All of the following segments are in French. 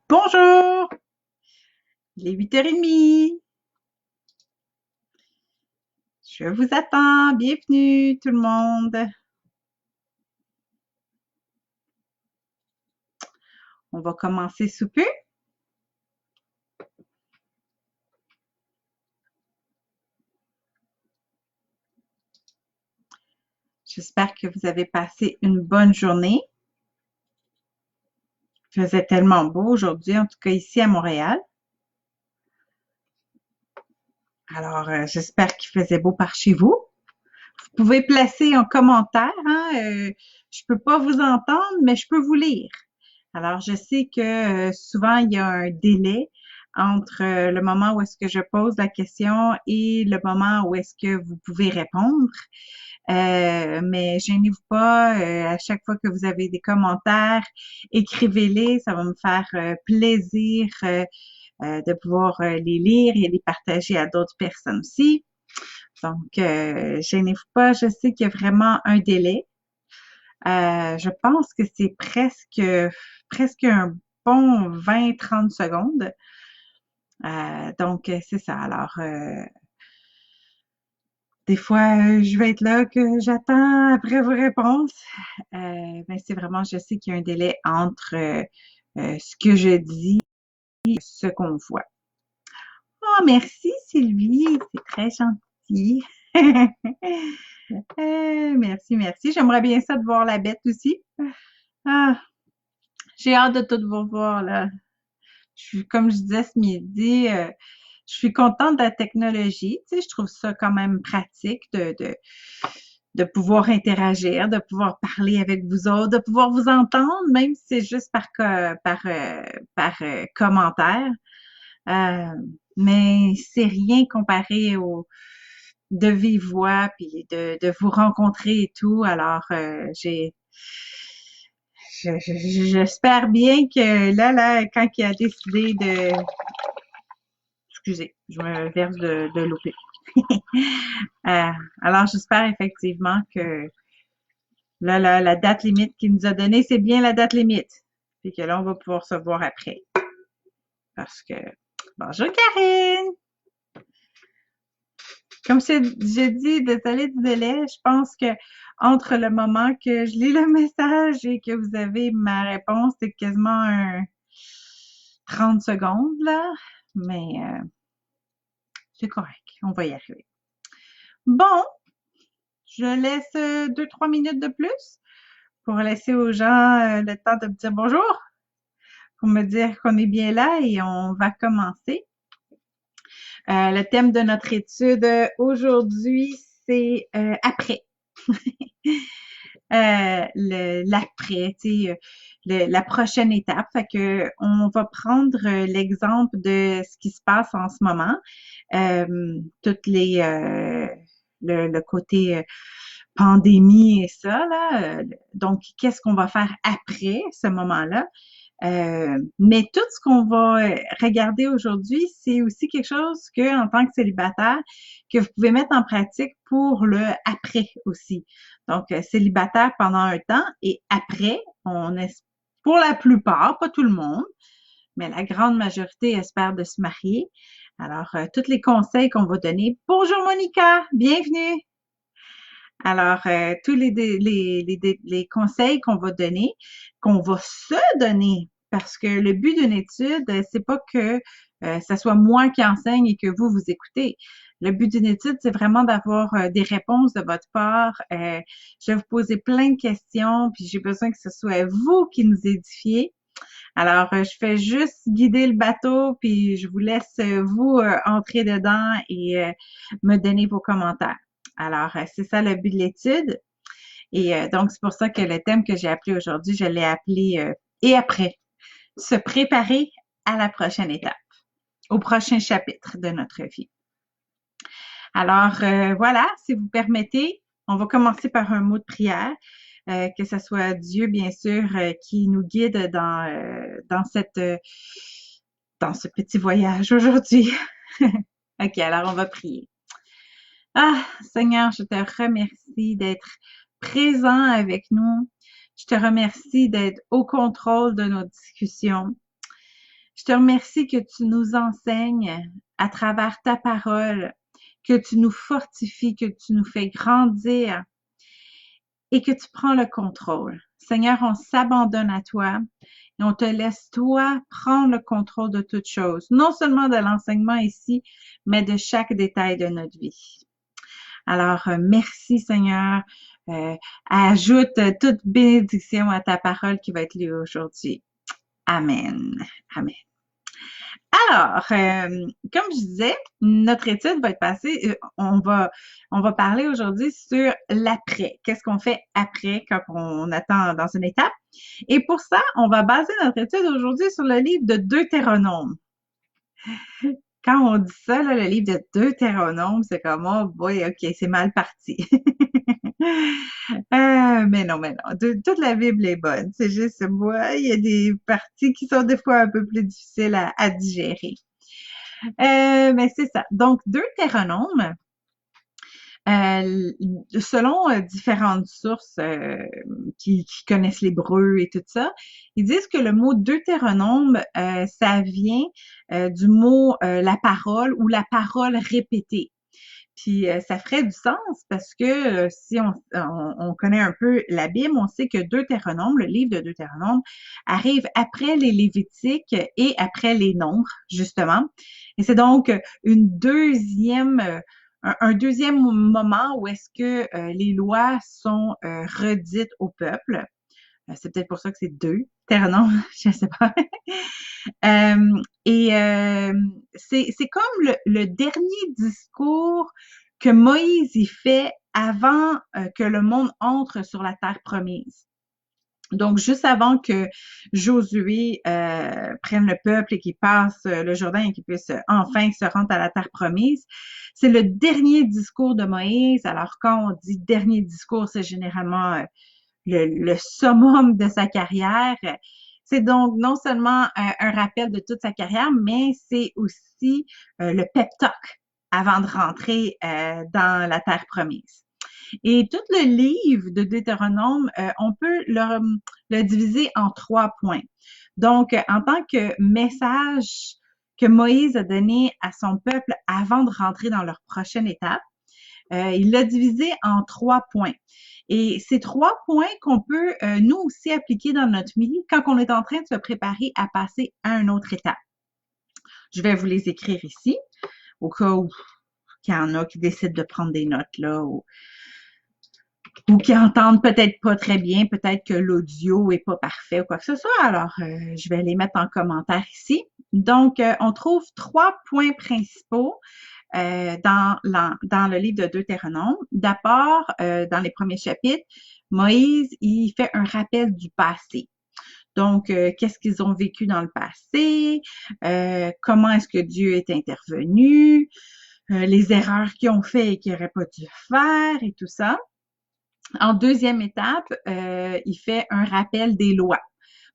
Bonjour, il est 8h30. Je vous attends. Bienvenue tout le monde. On va commencer sous peu. J'espère que vous avez passé une bonne journée. Il faisait tellement beau aujourd'hui, en tout cas ici à Montréal. Alors, j'espère qu'il faisait beau par chez vous. Vous pouvez placer un commentaire, hein. Je peux pas vous entendre, mais je peux vous lire. Alors, je sais que souvent, il y a un délai entre le moment où est-ce que je pose la question et le moment où est-ce que vous pouvez répondre. Mais gênez-vous pas, à chaque fois que vous avez des commentaires, écrivez-les, ça va me faire plaisir de pouvoir les lire et les partager à d'autres personnes aussi. Donc, gênez-vous pas, je sais qu'il y a vraiment un délai. Je pense que c'est presque un bon 20-30 secondes. Donc, c'est ça. Alors, des fois, je vais être là que j'attends après vos réponses. Mais c'est vraiment, je sais qu'il y a un délai entre ce que je dis et ce qu'on voit. Oh, merci Sylvie, c'est très gentil. Merci, merci. J'aimerais bien ça de voir la bête aussi. Ah, j'ai hâte de tout vous voir là. Comme je disais ce midi, je suis contente de la technologie. Tu sais, je trouve ça quand même pratique de pouvoir interagir, de pouvoir parler avec vous autres, de pouvoir vous entendre, même si c'est juste par commentaire. Euh, mais c'est rien comparé au de vive voix puis de vous rencontrer et tout. Alors, j'espère bien que là, quand il a décidé de, excusez, je me verse de l'eau. Euh, alors, j'espère effectivement que là, la date limite qu'il nous a donnée, c'est bien la date limite. Puis que là, on va pouvoir se voir après. Parce que, bonjour Karine! Comme j'ai dit, désolée du délai, je pense que entre le moment que je lis le message et que vous avez ma réponse, c'est quasiment un 30 secondes, là. Mais c'est correct, on va y arriver. Bon, je laisse 2-3 minutes de plus pour laisser aux gens le temps de me dire bonjour, pour me dire qu'on est bien là et on va commencer. Le thème de notre étude aujourd'hui, c'est après. L'après, tu sais, la prochaine étape. Fait que on va prendre l'exemple de ce qui se passe en ce moment. Toutes les le côté pandémie et ça, là. Donc, qu'est-ce qu'on va faire après ce moment-là? Mais tout ce qu'on va regarder aujourd'hui, c'est aussi quelque chose que, en tant que célibataire, que vous pouvez mettre en pratique pour le après aussi. Donc, célibataire pendant un temps et après, on est pour la plupart, pas tout le monde, mais la grande majorité espère de se marier. Alors, tous les conseils qu'on va donner. Bonjour Monica, bienvenue. Alors, tous les conseils qu'on va donner, qu'on va se donner, parce que le but d'une étude, c'est pas que ça soit moi qui enseigne et que vous écoutez. Le but d'une étude, c'est vraiment d'avoir des réponses de votre part. Je vais vous poser plein de questions, puis j'ai besoin que ce soit vous qui nous édifiez. Alors, je fais juste guider le bateau, puis je vous laisse, vous, entrer dedans et me donner vos commentaires. Alors, c'est ça le but de l'étude. Et donc, c'est pour ça que le thème que j'ai appelé aujourd'hui, je l'ai appelé Et après, se préparer à la prochaine étape, au prochain chapitre de notre vie. Alors, voilà, si vous permettez, on va commencer par un mot de prière. Que ce soit Dieu, bien sûr, qui nous guide dans ce petit voyage aujourd'hui. OK, alors on va prier. Ah, Seigneur, je te remercie d'être présent avec nous. Je te remercie d'être au contrôle de nos discussions. Je te remercie que tu nous enseignes à travers ta parole, que tu nous fortifies, que tu nous fais grandir et que tu prends le contrôle. Seigneur, on s'abandonne à toi et on te laisse toi prendre le contrôle de toutes choses, non seulement de l'enseignement ici, mais de chaque détail de notre vie. Alors, merci Seigneur. Ajoute toute bénédiction à ta parole qui va être lue aujourd'hui. Amen. Amen. Alors, comme je disais, notre étude va être passée, on va parler aujourd'hui sur l'après. Qu'est-ce qu'on fait après quand on attend dans une étape? Et pour ça, on va baser notre étude aujourd'hui sur le livre de Deutéronome. Quand on dit ça, là, le livre de Deutéronome, c'est comme, oh boy, ok, c'est mal parti. Mais non, toute la Bible est bonne. C'est juste moi, il y a des parties qui sont des fois un peu plus difficiles à digérer. Mais c'est ça. Donc, Deutéronome, selon différentes sources qui connaissent l'hébreu et tout ça, ils disent que le mot Deutéronome, ça vient du mot la parole ou la parole répétée. Puis ça ferait du sens parce que si on connaît un peu la Bible, on sait que Deutéronome, le livre de Deutéronome, arrive après les Lévitiques et après les Nombres, justement. Et c'est donc un deuxième moment où est-ce que les lois sont redites au peuple. C'est peut-être pour ça que c'est Deutéronome, je ne sais pas. C'est comme le dernier discours que Moïse y fait avant que le monde entre sur la terre promise. Donc, juste avant que Josué prenne le peuple et qu'il passe le Jourdain et qu'il puisse enfin se rendre à la terre promise, c'est le dernier discours de Moïse. Alors, quand on dit dernier discours, c'est généralement le summum de sa carrière. C'est donc non seulement un rappel de toute sa carrière, mais c'est aussi le pep talk avant de rentrer dans la terre promise. Et tout le livre de Deutéronome, on peut le diviser en 3 points. Donc, en tant que message que Moïse a donné à son peuple avant de rentrer dans leur prochaine étape, il l'a divisé en 3 points. Et ces 3 points qu'on peut nous aussi appliquer dans notre vie quand on est en train de se préparer à passer à une autre étape. Je vais vous les écrire ici, au cas où il y en a qui décident de prendre des notes là, ou qui entendent peut-être pas très bien, peut-être que l'audio est pas parfait ou quoi que ce soit. Alors, je vais les mettre en commentaire ici. Donc, on trouve 3 points principaux dans le livre de Deutéronome. D'abord, dans les premiers chapitres, Moïse, il fait un rappel du passé. Donc, qu'est-ce qu'ils ont vécu dans le passé, comment est-ce que Dieu est intervenu, les erreurs qu'ils ont fait et qu'ils n'auraient pas dû faire et tout ça. En deuxième étape, il fait un rappel des lois.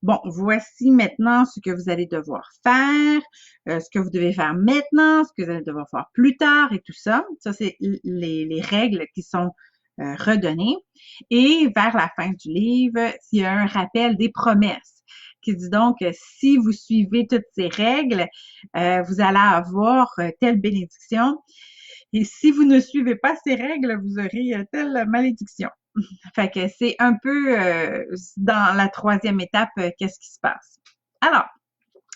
Bon, voici maintenant ce que vous allez devoir faire, ce que vous devez faire maintenant, ce que vous allez devoir faire plus tard et tout ça. Ça, c'est les règles qui sont redonnées. Et vers la fin du livre, il y a un rappel des promesses qui dit donc, si vous suivez toutes ces règles, vous allez avoir telle bénédiction. Et si vous ne suivez pas ces règles, vous aurez telle malédiction. Fait que c'est un peu dans la troisième étape, qu'est-ce qui se passe. Alors,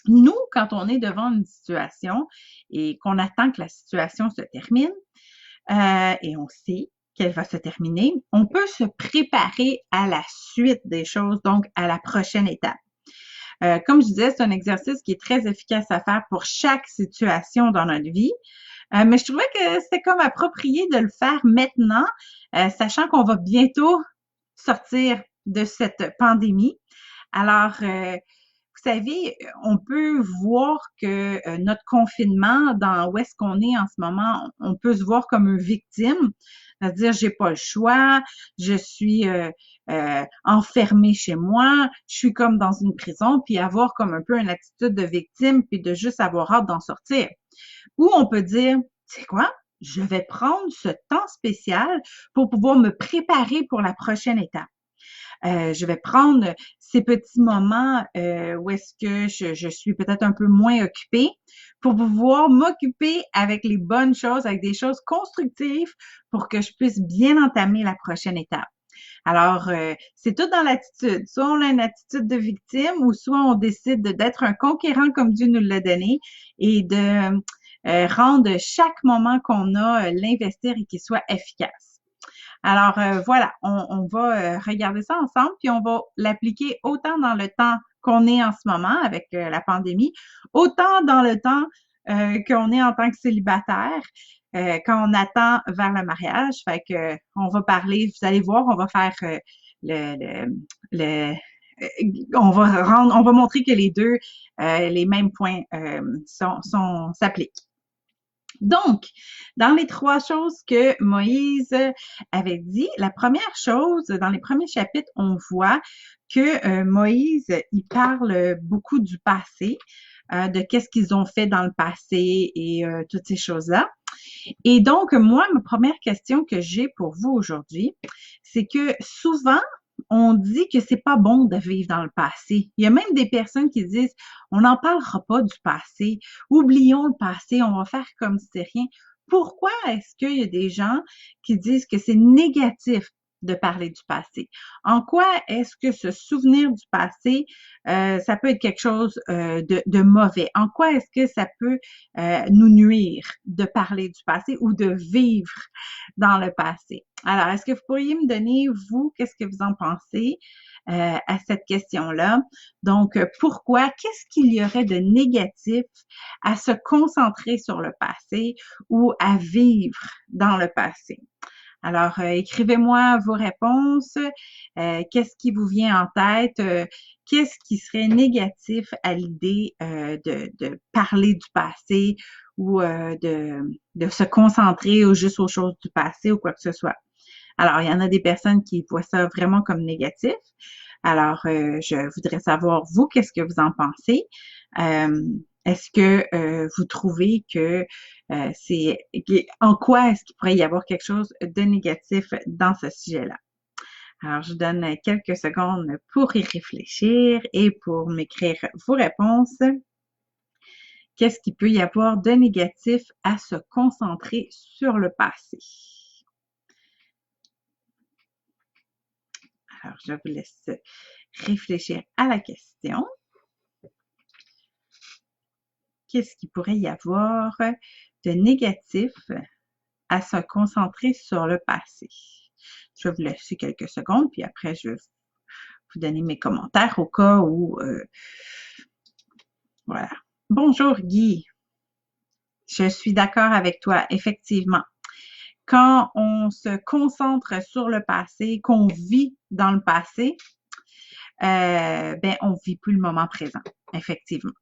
nous, quand on est devant une situation et qu'on attend que la situation se termine, et on sait qu'elle va se terminer, on peut se préparer à la suite des choses, donc à la prochaine étape. Comme je disais, c'est un exercice qui est très efficace à faire pour chaque situation dans notre vie. Mais je trouvais que c'était comme approprié de le faire maintenant, sachant qu'on va bientôt sortir de cette pandémie. Alors, vous savez, on peut voir que notre confinement, dans où est-ce qu'on est en ce moment, on peut se voir comme une victime, c'est-à-dire j'ai pas le choix, je suis enfermée chez moi, je suis comme dans une prison, puis avoir comme un peu une attitude de victime, puis de juste avoir hâte d'en sortir. Ou on peut dire, c'est quoi? Je vais prendre ce temps spécial pour pouvoir me préparer pour la prochaine étape. Je vais prendre ces petits moments où est-ce que je suis peut-être un peu moins occupée pour pouvoir m'occuper avec les bonnes choses, avec des choses constructives pour que je puisse bien entamer la prochaine étape. Alors, c'est tout dans l'attitude. Soit on a une attitude de victime ou soit on décide d'être un conquérant comme Dieu nous l'a donné et de rendre chaque moment qu'on a, l'investir et qu'il soit efficace. Alors, voilà, on va regarder ça ensemble, puis on va l'appliquer autant dans le temps qu'on est en ce moment avec la pandémie, autant dans le temps qu'on est en tant que célibataire, quand on attend vers le mariage. Fait que on va parler, vous allez voir, on va faire le on va montrer que les deux, les mêmes points s'appliquent. Donc, dans les trois choses que Moïse avait dit, la première chose, dans les premiers chapitres, on voit que Moïse, il parle beaucoup du passé, de qu'est-ce qu'ils ont fait dans le passé et toutes ces choses-là. Et donc, moi, ma première question que j'ai pour vous aujourd'hui, c'est que souvent, on dit que c'est pas bon de vivre dans le passé. Il y a même des personnes qui disent, on n'en parlera pas du passé. Oublions le passé, on va faire comme si c'était rien. Pourquoi est-ce qu'il y a des gens qui disent que c'est négatif de parler du passé? En quoi est-ce que se souvenir du passé, ça peut être quelque chose de mauvais? En quoi est-ce que ça peut nous nuire de parler du passé ou de vivre dans le passé? Alors, est-ce que vous pourriez me donner, vous, qu'est-ce que vous en pensez à cette question-là? Donc, pourquoi? Qu'est-ce qu'il y aurait de négatif à se concentrer sur le passé ou à vivre dans le passé? Alors, écrivez-moi vos réponses. Qu'est-ce qui vous vient en tête? Qu'est-ce qui serait négatif à l'idée de parler du passé ou de se concentrer juste aux choses du passé ou quoi que ce soit? Alors, il y en a des personnes qui voient ça vraiment comme négatif. Alors, je voudrais savoir, vous, qu'est-ce que vous en pensez? Est-ce que vous trouvez que en quoi est-ce qu'il pourrait y avoir quelque chose de négatif dans ce sujet-là? Alors, je vous donne quelques secondes pour y réfléchir et pour m'écrire vos réponses. Qu'est-ce qu'il peut y avoir de négatif à se concentrer sur le passé? Alors, je vous laisse réfléchir à la question. Qu'est-ce qu'il pourrait y avoir de négatif à se concentrer sur le passé? Je vais vous laisser quelques secondes, puis après, je vais vous donner mes commentaires au cas où... voilà. Bonjour Guy. Je suis d'accord avec toi, effectivement. Quand on se concentre sur le passé, qu'on vit dans le passé, ben on vit plus le moment présent, effectivement.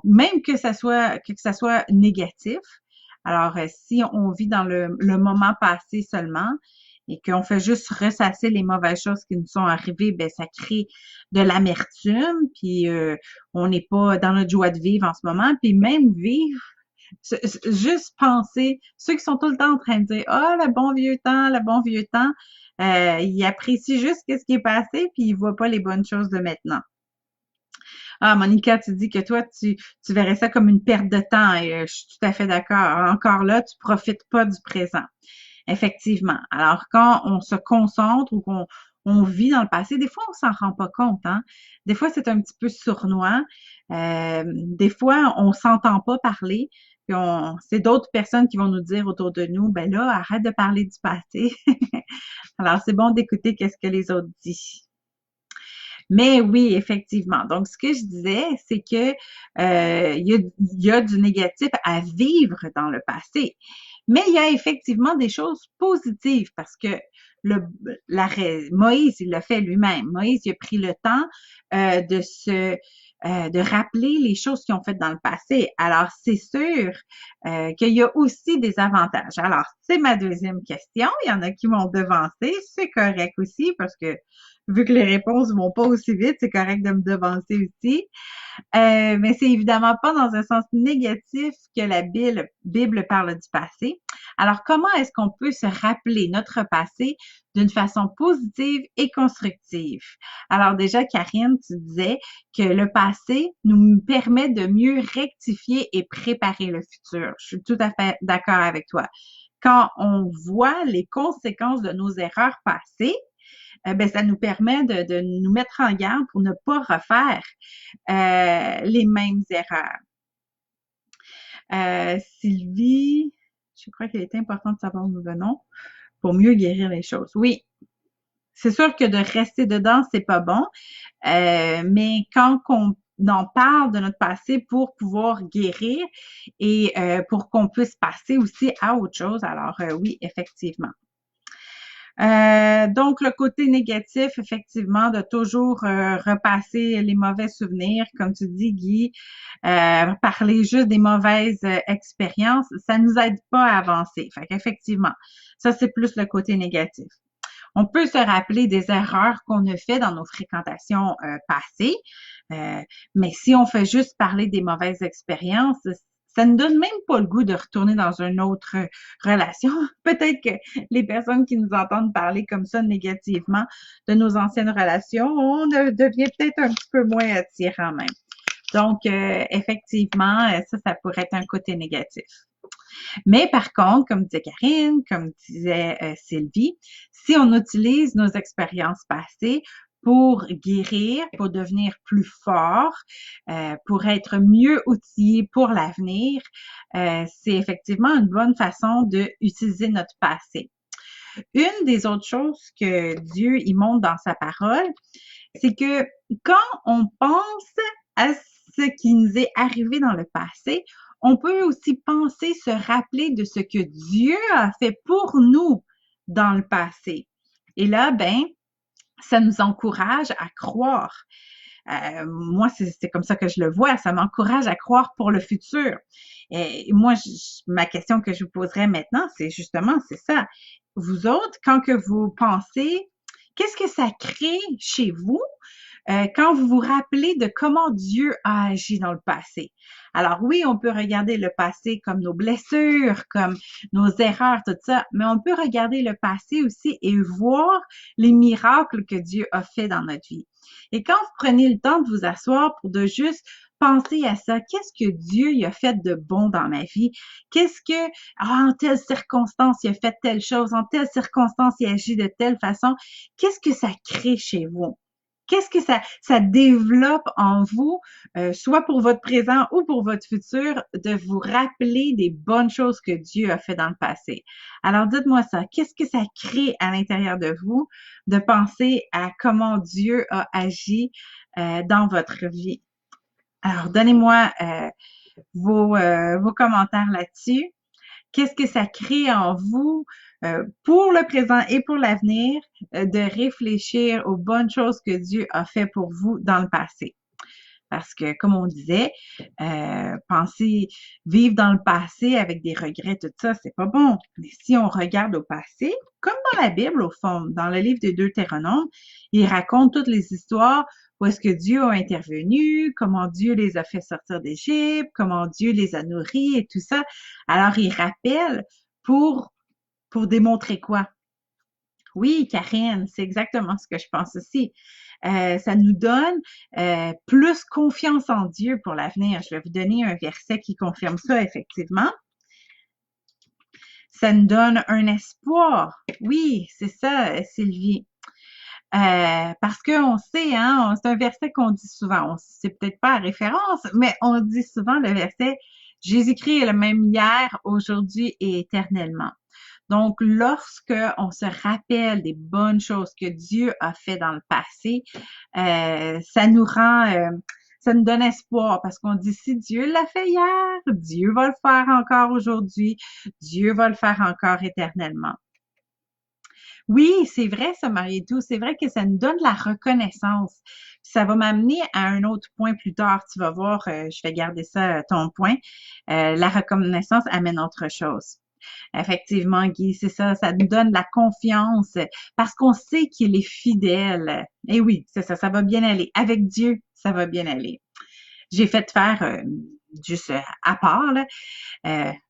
Même que ça soit négatif. Alors, si on vit dans le moment passé seulement et qu'on fait juste ressasser les mauvaises choses qui nous sont arrivées, ben ça crée de l'amertume, puis on n'est pas dans notre joie de vivre en ce moment, puis même vivre, juste penser, ceux qui sont tout le temps en train de dire « Ah, le bon vieux temps », ils apprécient juste ce qui est passé, puis ils voient pas les bonnes choses de maintenant. Ah, Monica, tu dis que toi, tu verrais ça comme une perte de temps et je suis tout à fait d'accord. Encore là, tu profites pas du présent. Effectivement. Alors, quand on se concentre ou qu'on vit dans le passé, des fois, on s'en rend pas compte, hein. Des fois, c'est un petit peu sournois. Des fois, on s'entend pas parler. Puis c'est d'autres personnes qui vont nous dire autour de nous, ben là, arrête de parler du passé. Alors, c'est bon d'écouter qu'est-ce que les autres disent. Mais oui, effectivement. Donc, ce que je disais, c'est que il y a du négatif à vivre dans le passé. Mais il y a effectivement des choses positives parce que Moïse, il l'a fait lui-même. Moïse, il a pris le temps de rappeler les choses qu'ils ont faites dans le passé. Alors, c'est sûr qu'il y a aussi des avantages. Alors, c'est ma deuxième question. Il y en a qui m'ont devancé. C'est correct aussi parce que vu que les réponses vont pas aussi vite, c'est correct de me devancer aussi. Mais c'est évidemment pas dans un sens négatif que la Bible parle du passé. Alors, comment est-ce qu'on peut se rappeler notre passé d'une façon positive et constructive? Alors déjà, Karine, tu disais que le passé nous permet de mieux rectifier et préparer le futur. Je suis tout à fait d'accord avec toi. Quand on voit les conséquences de nos erreurs passées, ben, ça nous permet de nous mettre en garde pour ne pas refaire les mêmes erreurs. Sylvie, je crois qu'il est important de savoir où nous venons pour mieux guérir les choses. Oui, c'est sûr que de rester dedans, c'est pas bon, mais quand on en parle de notre passé pour pouvoir guérir et pour qu'on puisse passer aussi à autre chose, alors oui, effectivement. Donc, le côté négatif, effectivement, de toujours repasser les mauvais souvenirs, comme tu dis, Guy, parler juste des mauvaises expériences, ça nous aide pas à avancer. Fait qu'effectivement, ça, c'est plus le côté négatif. On peut se rappeler des erreurs qu'on a fait dans nos fréquentations passées, mais si on fait juste parler des mauvaises expériences, ça ne donne même pas le goût de retourner dans une autre relation. Peut-être que les personnes qui nous entendent parler comme ça négativement de nos anciennes relations, on devient peut-être un petit peu moins attirant même. Donc, effectivement, ça pourrait être un côté négatif. Mais par contre, comme disait Karine, comme disait Sylvie, si on utilise nos expériences passées pour guérir, pour devenir plus fort, pour être mieux outillé pour l'avenir, c'est effectivement une bonne façon d'utiliser notre passé. Une des autres choses que Dieu y montre dans sa parole, c'est que quand on pense à ce qui nous est arrivé dans le passé, on peut aussi penser, se rappeler de ce que Dieu a fait pour nous dans le passé. Et là, ben, ça nous encourage à croire. Moi, c'est comme ça que je le vois. Ça m'encourage à croire pour le futur. Et moi, ma question que je vous poserai maintenant, c'est justement, c'est ça. Vous autres, quand que vous pensez, qu'est-ce que ça crée chez vous quand vous vous rappelez de comment Dieu a agi dans le passé? Alors oui, on peut regarder le passé comme nos blessures, comme nos erreurs, tout ça, mais on peut regarder le passé aussi et voir les miracles que Dieu a fait dans notre vie. Et quand vous prenez le temps de vous asseoir pour de juste penser à ça, qu'est-ce que Dieu y a fait de bon dans ma vie? Qu'est-ce que, en telle circonstance, il a fait telle chose, en telle circonstance, il agit de telle façon, qu'est-ce que ça crée chez vous? Qu'est-ce que ça développe en vous, soit pour votre présent ou pour votre futur, de vous rappeler des bonnes choses que Dieu a fait dans le passé. Alors dites-moi ça, qu'est-ce que ça crée à l'intérieur de vous de penser à comment Dieu a agi dans votre vie? Alors donnez-moi vos commentaires là-dessus. Qu'est-ce que ça crée en vous pour le présent et pour l'avenir de réfléchir aux bonnes choses que Dieu a fait pour vous dans le passé? Parce que, comme on disait, penser, vivre dans le passé avec des regrets, tout ça, c'est pas bon. Mais si on regarde au passé, comme dans la Bible, au fond, dans le livre de Deutéronome, il raconte toutes les histoires où est-ce que Dieu a intervenu, comment Dieu les a fait sortir d'Égypte, comment Dieu les a nourris et tout ça. Alors, il rappelle pour démontrer quoi? Oui, Karine, c'est exactement ce que je pense aussi. Ça nous donne plus confiance en Dieu pour l'avenir. Je vais vous donner un verset qui confirme ça, effectivement. Ça nous donne un espoir. Oui, c'est ça, Sylvie. Parce qu'on sait, hein, c'est un verset qu'on dit souvent. On sait peut-être pas la référence, mais on dit souvent le verset Jésus-Christ est le même hier, aujourd'hui et éternellement. Donc, lorsque on se rappelle des bonnes choses que Dieu a fait dans le passé, ça nous donne espoir parce qu'on dit si Dieu l'a fait hier, Dieu va le faire encore aujourd'hui, Dieu va le faire encore éternellement. Oui, c'est vrai ça, Marie-Tout. C'est vrai que ça nous donne la reconnaissance. Ça va m'amener à un autre point plus tard. Tu vas voir, je vais garder ça, ton point. La reconnaissance amène autre chose. Effectivement, Guy, c'est ça, ça nous donne la confiance parce qu'on sait qu'il est fidèle. Et oui, c'est ça, ça va bien aller. Avec Dieu, ça va bien aller. J'ai fait faire, juste à part, là,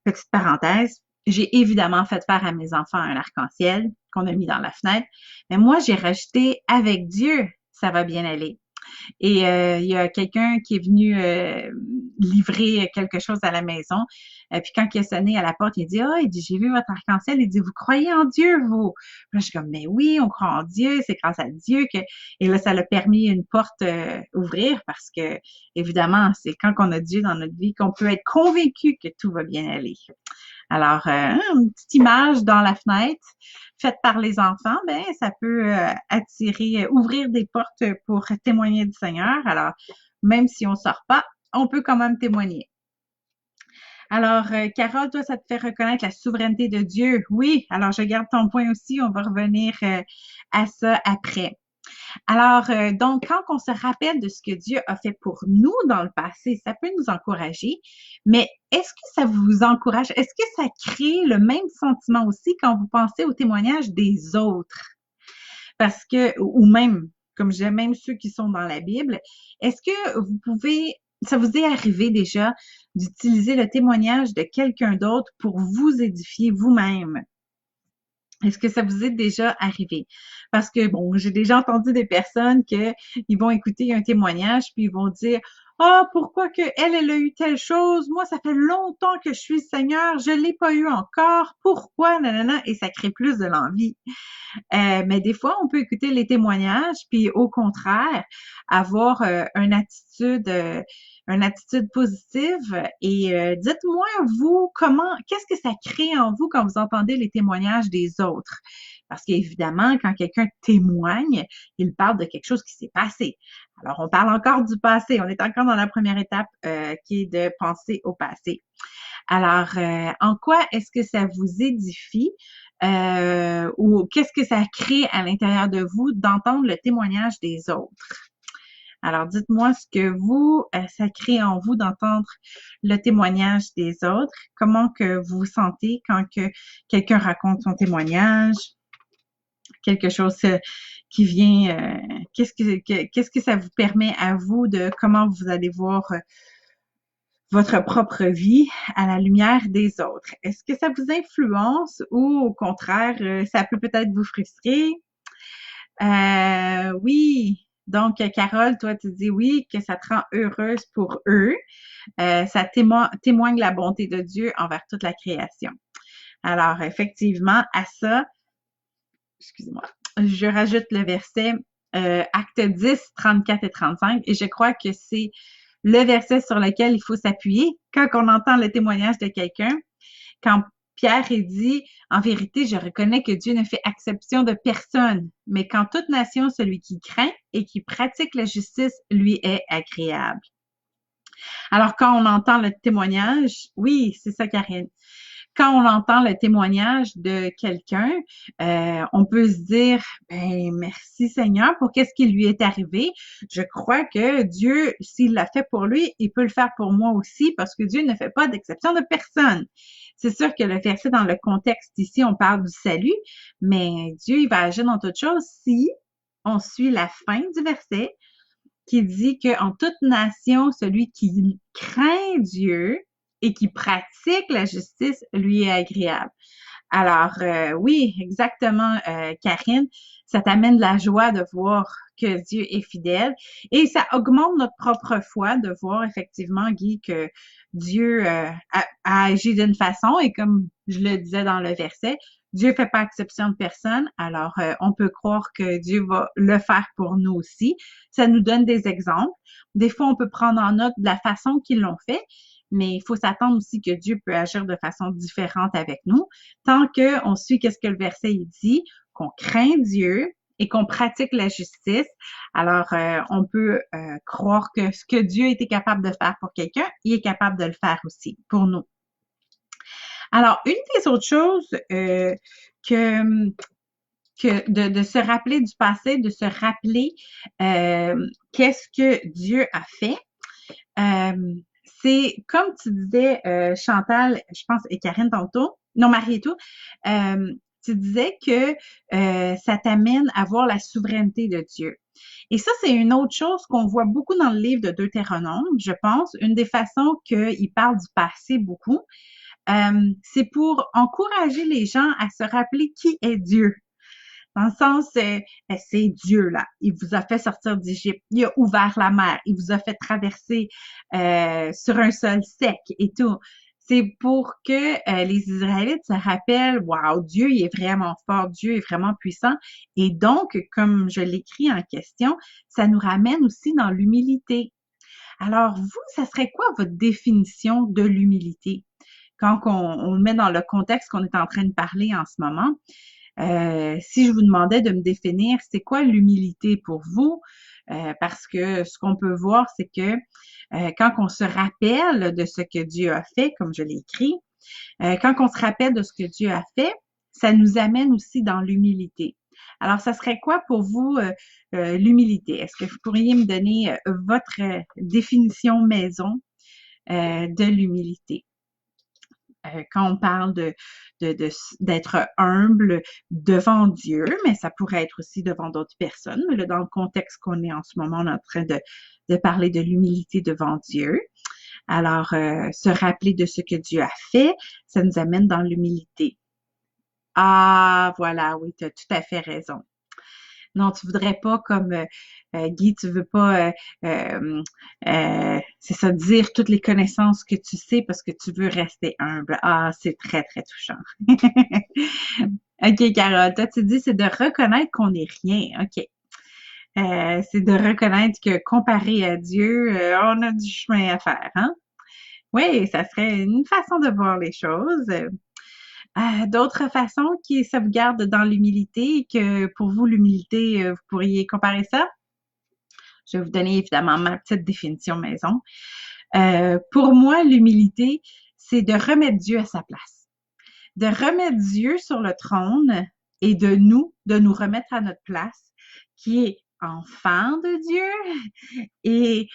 petite parenthèse, j'ai évidemment fait faire à mes enfants un arc-en-ciel qu'on a mis dans la fenêtre, mais moi, j'ai rajouté avec Dieu, ça va bien aller. Et il y a quelqu'un qui est venu livrer quelque chose à la maison. Puis quand il a sonné à la porte, il dit ah, il dit j'ai vu votre arc-en-ciel. Il dit vous croyez en Dieu vous? Puis là, je suis comme mais oui, on croit en Dieu. C'est grâce à Dieu que et là ça l'a permis une porte ouvrir parce que évidemment c'est quand on a Dieu dans notre vie qu'on peut être convaincu que tout va bien aller. Alors, une petite image dans la fenêtre faite par les enfants, ben ça peut attirer, ouvrir des portes pour témoigner du Seigneur. Alors, même si on sort pas, on peut quand même témoigner. Alors, Carole, toi, ça te fait reconnaître la souveraineté de Dieu. Oui, alors je garde ton point aussi. On va revenir à ça après. Alors, donc, quand on se rappelle de ce que Dieu a fait pour nous dans le passé, ça peut nous encourager, mais est-ce que ça vous encourage? Est-ce que ça crée le même sentiment aussi quand vous pensez au témoignage des autres? Parce que, ou même, comme je disais, même ceux qui sont dans la Bible, est-ce que vous pouvez, ça vous est arrivé déjà d'utiliser le témoignage de quelqu'un d'autre pour vous édifier vous-même? Est-ce que ça vous est déjà arrivé? Parce que, bon, j'ai déjà entendu des personnes que ils vont écouter un témoignage puis ils vont dire, ah, pourquoi que elle a eu telle chose? Moi, ça fait longtemps que je suis le Seigneur, je l'ai pas eu encore. Pourquoi? Nanana, et ça crée plus de l'envie. Mais des fois, on peut écouter les témoignages, puis au contraire, avoir une attitude positive. Et dites-moi, vous, qu'est-ce que ça crée en vous quand vous entendez les témoignages des autres? Parce qu'évidemment, quand quelqu'un témoigne, il parle de quelque chose qui s'est passé. Alors, on parle encore du passé. On est encore dans la première étape qui est de penser au passé. Alors, en quoi est-ce que ça vous édifie ou qu'est-ce que ça crée à l'intérieur de vous d'entendre le témoignage des autres? Alors, dites-moi ce que vous, ça crée en vous d'entendre le témoignage des autres. Comment que vous vous sentez quand que quelqu'un raconte son témoignage? Quelque chose qui vient, qu'est-ce que ça vous permet à vous de comment vous allez voir votre propre vie à la lumière des autres. Est-ce que ça vous influence ou au contraire, ça peut peut-être vous frustrer? Oui. Donc, Carole, toi, tu dis oui, que ça te rend heureuse pour eux. Ça témoigne la bonté de Dieu envers toute la création. Alors, effectivement, à ça, excusez-moi, je rajoute le verset Acte 10, 34 et 35, et je crois que c'est le verset sur lequel il faut s'appuyer quand on entend le témoignage de quelqu'un. Quand Pierre est dit, en vérité, je reconnais que Dieu ne fait exception de personne, mais qu'en toute nation, celui qui craint et qui pratique la justice lui est agréable. Alors, quand on entend le témoignage, oui, c'est ça, Karine. Quand on entend le témoignage de quelqu'un, on peut se dire, ben merci Seigneur pour qu'est-ce qui lui est arrivé. Je crois que Dieu, s'il l'a fait pour lui, il peut le faire pour moi aussi parce que Dieu ne fait pas d'exception de personne. C'est sûr que le verset dans le contexte ici, on parle du salut, mais Dieu, il va agir dans toute chose si on suit la fin du verset qui dit qu'en toute nation, celui qui craint Dieu et qui pratique la justice lui est agréable. Alors, oui, exactement, Karine, ça t'amène de la joie de voir que Dieu est fidèle et ça augmente notre propre foi de voir effectivement, Guy, que Dieu a agi d'une façon et comme je le disais dans le verset, Dieu fait pas exception de personne, alors on peut croire que Dieu va le faire pour nous aussi. Ça nous donne des exemples. Des fois, on peut prendre en note de la façon qu'ils l'ont fait, mais il faut s'attendre aussi que Dieu peut agir de façon différente avec nous. Tant qu'on suit qu'est-ce que le verset il dit, qu'on craint Dieu et qu'on pratique la justice, alors on peut croire que ce que Dieu était capable de faire pour quelqu'un, il est capable de le faire aussi pour nous. Alors, une des autres choses de se rappeler du passé, de se rappeler qu'est-ce que Dieu a fait, c'est comme tu disais, Chantal, je pense, et Karine tantôt, non, Marie et tout, tu disais que ça t'amène à voir la souveraineté de Dieu. Et ça, c'est une autre chose qu'on voit beaucoup dans le livre de Deutéronome, je pense. Une des façons qu'il parle du passé beaucoup, c'est pour encourager les gens à se rappeler qui est Dieu. Dans le sens, c'est Dieu, là. Il vous a fait sortir d'Égypte. Il a ouvert la mer. Il vous a fait traverser sur un sol sec et tout. C'est pour que les Israélites se rappellent, waouh, Dieu, il est vraiment fort, Dieu est vraiment puissant. Et donc, comme je l'écris en question, ça nous ramène aussi dans l'humilité. Alors, vous, ça serait quoi votre définition de l'humilité? Quand on le met dans le contexte qu'on est en train de parler en ce moment, si je vous demandais de me définir, c'est quoi l'humilité pour vous? Parce que ce qu'on peut voir, c'est que quand on se rappelle de ce que Dieu a fait, comme je l'ai écrit, quand on se rappelle de ce que Dieu a fait, ça nous amène aussi dans l'humilité. Alors, ça serait quoi pour vous l'humilité? Est-ce que vous pourriez me donner votre définition maison de l'humilité? Quand on parle d'être humble devant Dieu, mais ça pourrait être aussi devant d'autres personnes. Mais là, dans le contexte qu'on est en ce moment, on est en train de parler de l'humilité devant Dieu. Alors, se rappeler de ce que Dieu a fait, ça nous amène dans l'humilité. Ah, voilà, oui, tu as tout à fait raison. Non, tu voudrais pas comme Guy, tu veux pas c'est ça, dire toutes les connaissances que tu sais parce que tu veux rester humble. Ah, c'est très, très touchant. OK, Carole, toi, tu dis c'est de reconnaître qu'on n'est rien. OK. C'est de reconnaître que comparé à Dieu, on a du chemin à faire, hein? Oui, ça serait une façon de voir les choses. D'autres façons qui sauvegardent dans l'humilité et que pour vous, l'humilité, vous pourriez comparer ça? Je vais vous donner évidemment ma petite définition maison. Pour moi, l'humilité, c'est de remettre Dieu à sa place. De remettre Dieu sur le trône et de nous remettre à notre place, qui est enfant de Dieu et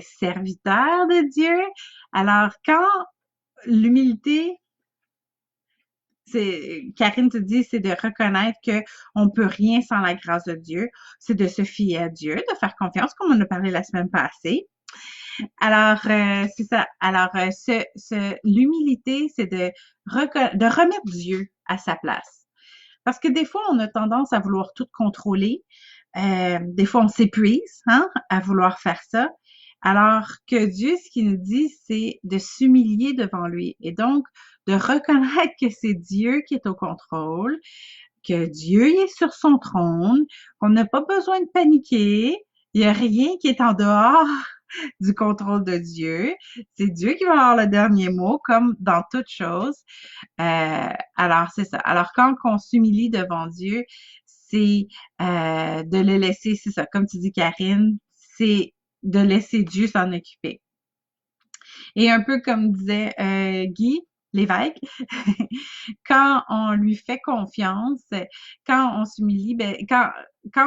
serviteur de Dieu. Alors, quand l'humilité, Karine te dit, c'est de reconnaître que on peut rien sans la grâce de Dieu. C'est de se fier à Dieu, de faire confiance, comme on a parlé la semaine passée. Alors, c'est ça. Alors, l'humilité, c'est de remettre Dieu à sa place. Parce que des fois, on a tendance à vouloir tout contrôler. Des fois, on s'épuise, hein, à vouloir faire ça. Alors que Dieu, ce qu'il nous dit, c'est de s'humilier devant lui. Et donc, de reconnaître que c'est Dieu qui est au contrôle, que Dieu est sur son trône, qu'on n'a pas besoin de paniquer. Il n'y a rien qui est en dehors du contrôle de Dieu. C'est Dieu qui va avoir le dernier mot, comme dans toute chose. Alors, c'est ça. Alors, quand on s'humilie devant Dieu, c'est de le laisser, c'est ça, comme tu dis, Karine, c'est de laisser Dieu s'en occuper. Et un peu comme disait Guy, l'évêque, quand on lui fait confiance, quand on s'humilie, quand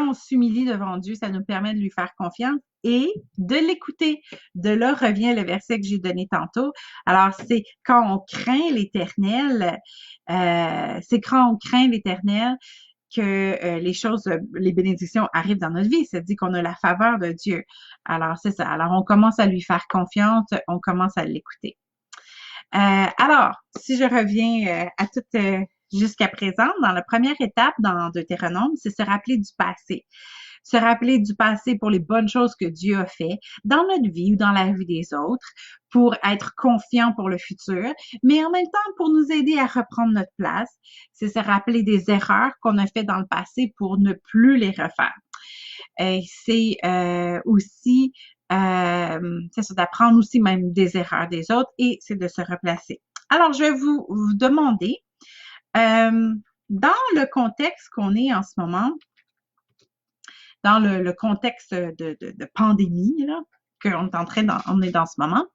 on s'humilie devant Dieu, ça nous permet de lui faire confiance et de l'écouter. De là revient le verset que j'ai donné tantôt. Alors, c'est quand on craint l'Éternel, que les choses, les bénédictions arrivent dans notre vie. Ça dit qu'on a la faveur de Dieu. Alors, c'est ça. Alors, on commence à lui faire confiance, on commence à l'écouter. Alors, si je reviens à tout jusqu'à présent, dans la première étape dans Deutéronome, c'est se rappeler du passé. Se rappeler du passé pour les bonnes choses que Dieu a fait dans notre vie ou dans la vie des autres, pour être confiant pour le futur, mais en même temps pour nous aider à reprendre notre place. C'est se rappeler des erreurs qu'on a fait dans le passé pour ne plus les refaire. C'est aussi c'est d'apprendre aussi même des erreurs des autres et c'est de se replacer. Alors, je vais vous demander, dans le contexte qu'on est en ce moment, dans le contexte de pandémie là, qu'on est on est dans ce moment,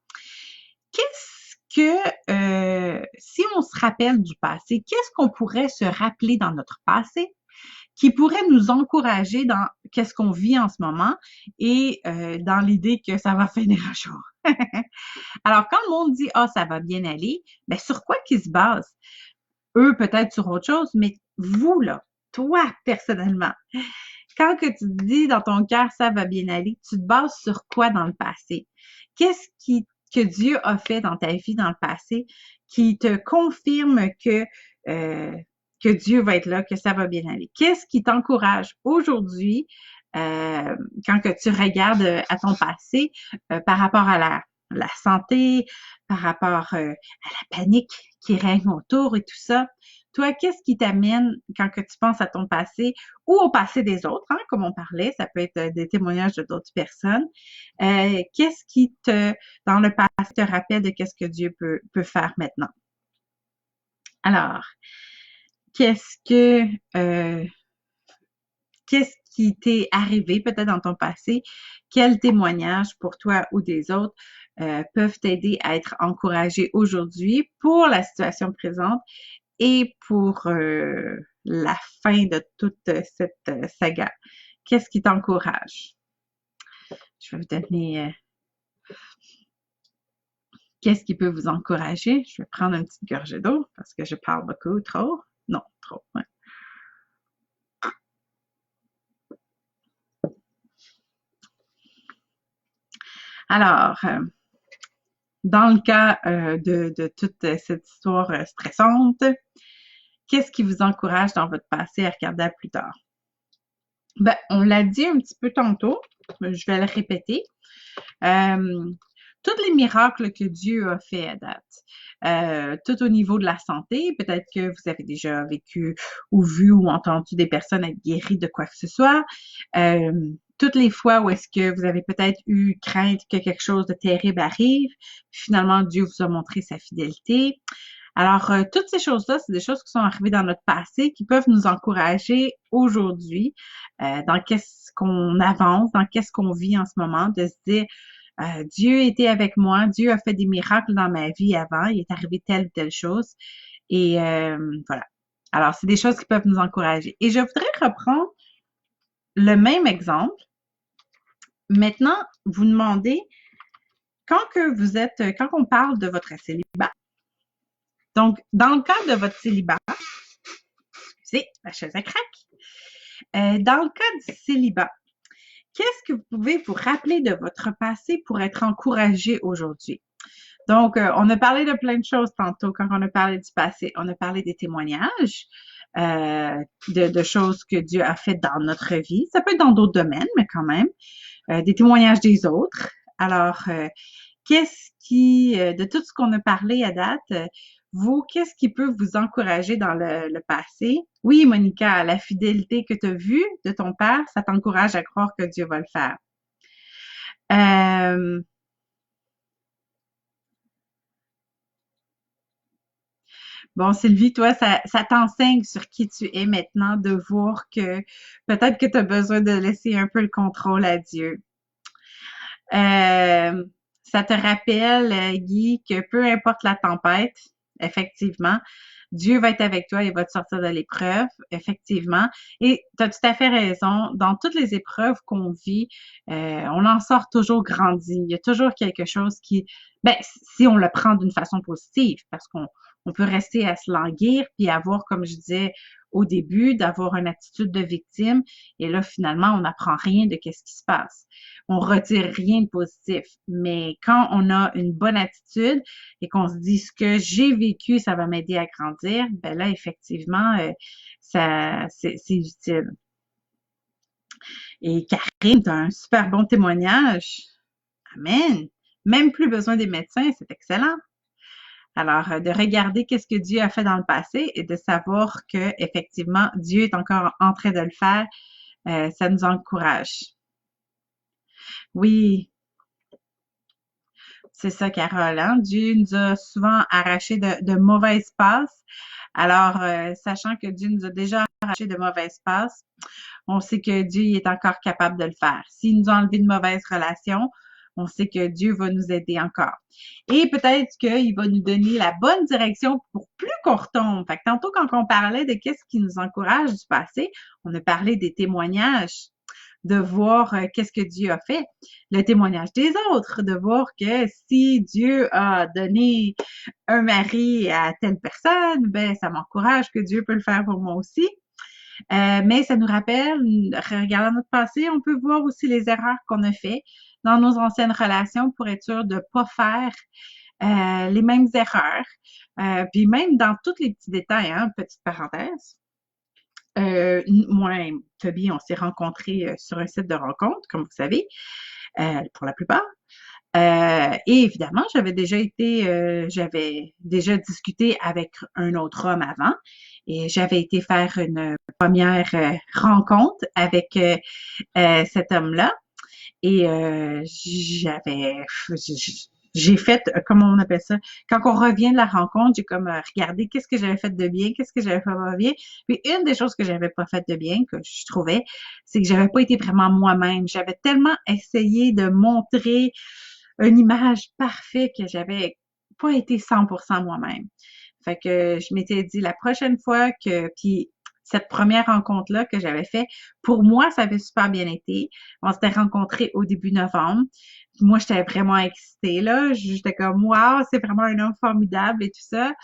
qu'est-ce que, si on se rappelle du passé, qu'est-ce qu'on pourrait se rappeler dans notre passé qui pourrait nous encourager dans qu'est-ce qu'on vit en ce moment et dans l'idée que ça va finir un jour. Alors, quand le monde dit, ah, ça va bien aller, ben, sur quoi qu'ils se basent? Eux, peut-être sur autre chose, mais vous, là, toi, personnellement, quand que tu te dis dans ton cœur, ça va bien aller, tu te bases sur quoi dans le passé? Que Dieu a fait dans ta vie dans le passé qui te confirme euh, que Dieu va être là, que ça va bien aller? Qu'est-ce qui t'encourage aujourd'hui quand que tu regardes à ton passé par rapport à la santé, par rapport à la panique qui règne autour et tout ça? Toi, qu'est-ce qui t'amène quand que tu penses à ton passé ou au passé des autres, hein, comme on parlait, ça peut être des témoignages de d'autres personnes. Qu'est-ce qui dans le passé, te rappelle de qu'est-ce que Dieu peut faire maintenant? Alors, qu'est-ce que, euh, qu'est-ce qui t'est arrivé peut-être dans ton passé? Quels témoignages pour toi ou des autres peuvent t'aider à être encouragé aujourd'hui pour la situation présente et pour la fin de toute cette saga? Qu'est-ce qui t'encourage? Je vais vous donner qu'est-ce qui peut vous encourager. Je vais prendre une petite gorgée d'eau parce que je parle beaucoup, trop. Non, trop. Ouais. Alors, dans le cas de toute cette histoire stressante, qu'est-ce qui vous encourage dans votre passé à regarder à plus tard? Ben, on l'a dit un petit peu tantôt, mais je vais le répéter. Tous les miracles que Dieu a fait à date, tout au niveau de la santé, peut-être que vous avez déjà vécu ou vu ou entendu des personnes être guéries de quoi que ce soit. Toutes les fois où est-ce que vous avez peut-être eu crainte que quelque chose de terrible arrive, finalement Dieu vous a montré sa fidélité. Alors, toutes ces choses-là, c'est des choses qui sont arrivées dans notre passé qui peuvent nous encourager aujourd'hui dans qu'est-ce qu'on avance, dans qu'est-ce qu'on vit en ce moment, de se dire, Dieu était avec moi, Dieu a fait des miracles dans ma vie avant, il est arrivé telle ou telle chose. Et voilà. Alors, c'est des choses qui peuvent nous encourager. Et je voudrais reprendre le même exemple. Maintenant, vous demandez, quand on parle de votre célibat, donc, dans le cas de votre célibat, excusez, la chaise à craque. Dans le cas du célibat, qu'est-ce que vous pouvez vous rappeler de votre passé pour être encouragé aujourd'hui? Donc, on a parlé de plein de choses tantôt quand on a parlé du passé. On a parlé des témoignages, de choses que Dieu a faites dans notre vie. Ça peut être dans d'autres domaines, mais quand même. Des témoignages des autres. Alors, de tout ce qu'on a parlé à date, vous, qu'est-ce qui peut vous encourager dans le passé? Oui, Monica, la fidélité que tu as vue de ton père, ça t'encourage à croire que Dieu va le faire. Bon, Sylvie, toi, ça t'enseigne sur qui tu es maintenant, de voir que peut-être que tu as besoin de laisser un peu le contrôle à Dieu. Ça te rappelle, Guy, que peu importe la tempête, effectivement, Dieu va être avec toi, il va te sortir de l'épreuve, effectivement. Et tu as tout à fait raison. Dans toutes les épreuves qu'on vit, on en sort toujours grandi. Il y a toujours quelque chose ben, si on le prend d'une façon positive, parce qu'on peut rester à se languir, puis avoir, comme je disais au début, d'avoir une attitude de victime. Et là, finalement, on n'apprend rien de qu'est-ce qui se passe. On retire rien de positif. Mais quand on a une bonne attitude et qu'on se dit ce que j'ai vécu, ça va m'aider à grandir, ben là, effectivement, c'est utile. Et Karine, tu as un super bon témoignage. Amen. Même plus besoin des médecins, c'est excellent. Alors, de regarder qu'est-ce que Dieu a fait dans le passé et de savoir que effectivement Dieu est encore en train de le faire, ça nous encourage. Oui, c'est ça, Carole. Hein? Dieu nous a souvent arraché de mauvaises passes. Alors, sachant que Dieu nous a déjà arraché de mauvaises passes, on sait que Dieu est encore capable de le faire. S'il nous a enlevé de mauvaises relations, on sait que Dieu va nous aider encore. Et peut-être qu'il va nous donner la bonne direction pour plus qu'on retombe. Fait que tantôt, quand on parlait de qu'est-ce qui nous encourage du passé, on a parlé des témoignages. de voir qu'est-ce que Dieu a fait, le témoignage des autres, de voir que si Dieu a donné un mari à telle personne, ben ça m'encourage que Dieu peut le faire pour moi aussi. Mais ça nous rappelle, regardant notre passé, on peut voir aussi les erreurs qu'on a fait dans nos anciennes relations pour être sûr de pas faire les mêmes erreurs. Puis même dans tous les petits détails, hein, petite parenthèse. Moi et Toby, on s'est rencontrés sur un site de rencontre, comme vous savez, pour la plupart. Et évidemment, j'avais déjà discuté avec un autre homme avant et j'avais été faire une première rencontre avec cet homme-là et j'ai fait, comment on appelle ça, quand on revient de la rencontre, j'ai comme regardé qu'est-ce que j'avais fait de bien, qu'est-ce que j'avais fait de bien. Puis une des choses que j'avais pas fait de bien, que je trouvais, c'est que j'avais pas été vraiment moi-même. J'avais tellement essayé de montrer une image parfaite que j'avais pas été 100% moi-même. Fait que je m'étais dit la prochaine fois puis cette première rencontre-là que j'avais fait, pour moi, ça avait super bien été. On s'était rencontrés au début novembre. Moi, j'étais vraiment excitée, là. J'étais comme, wow, c'est vraiment un homme formidable et tout ça.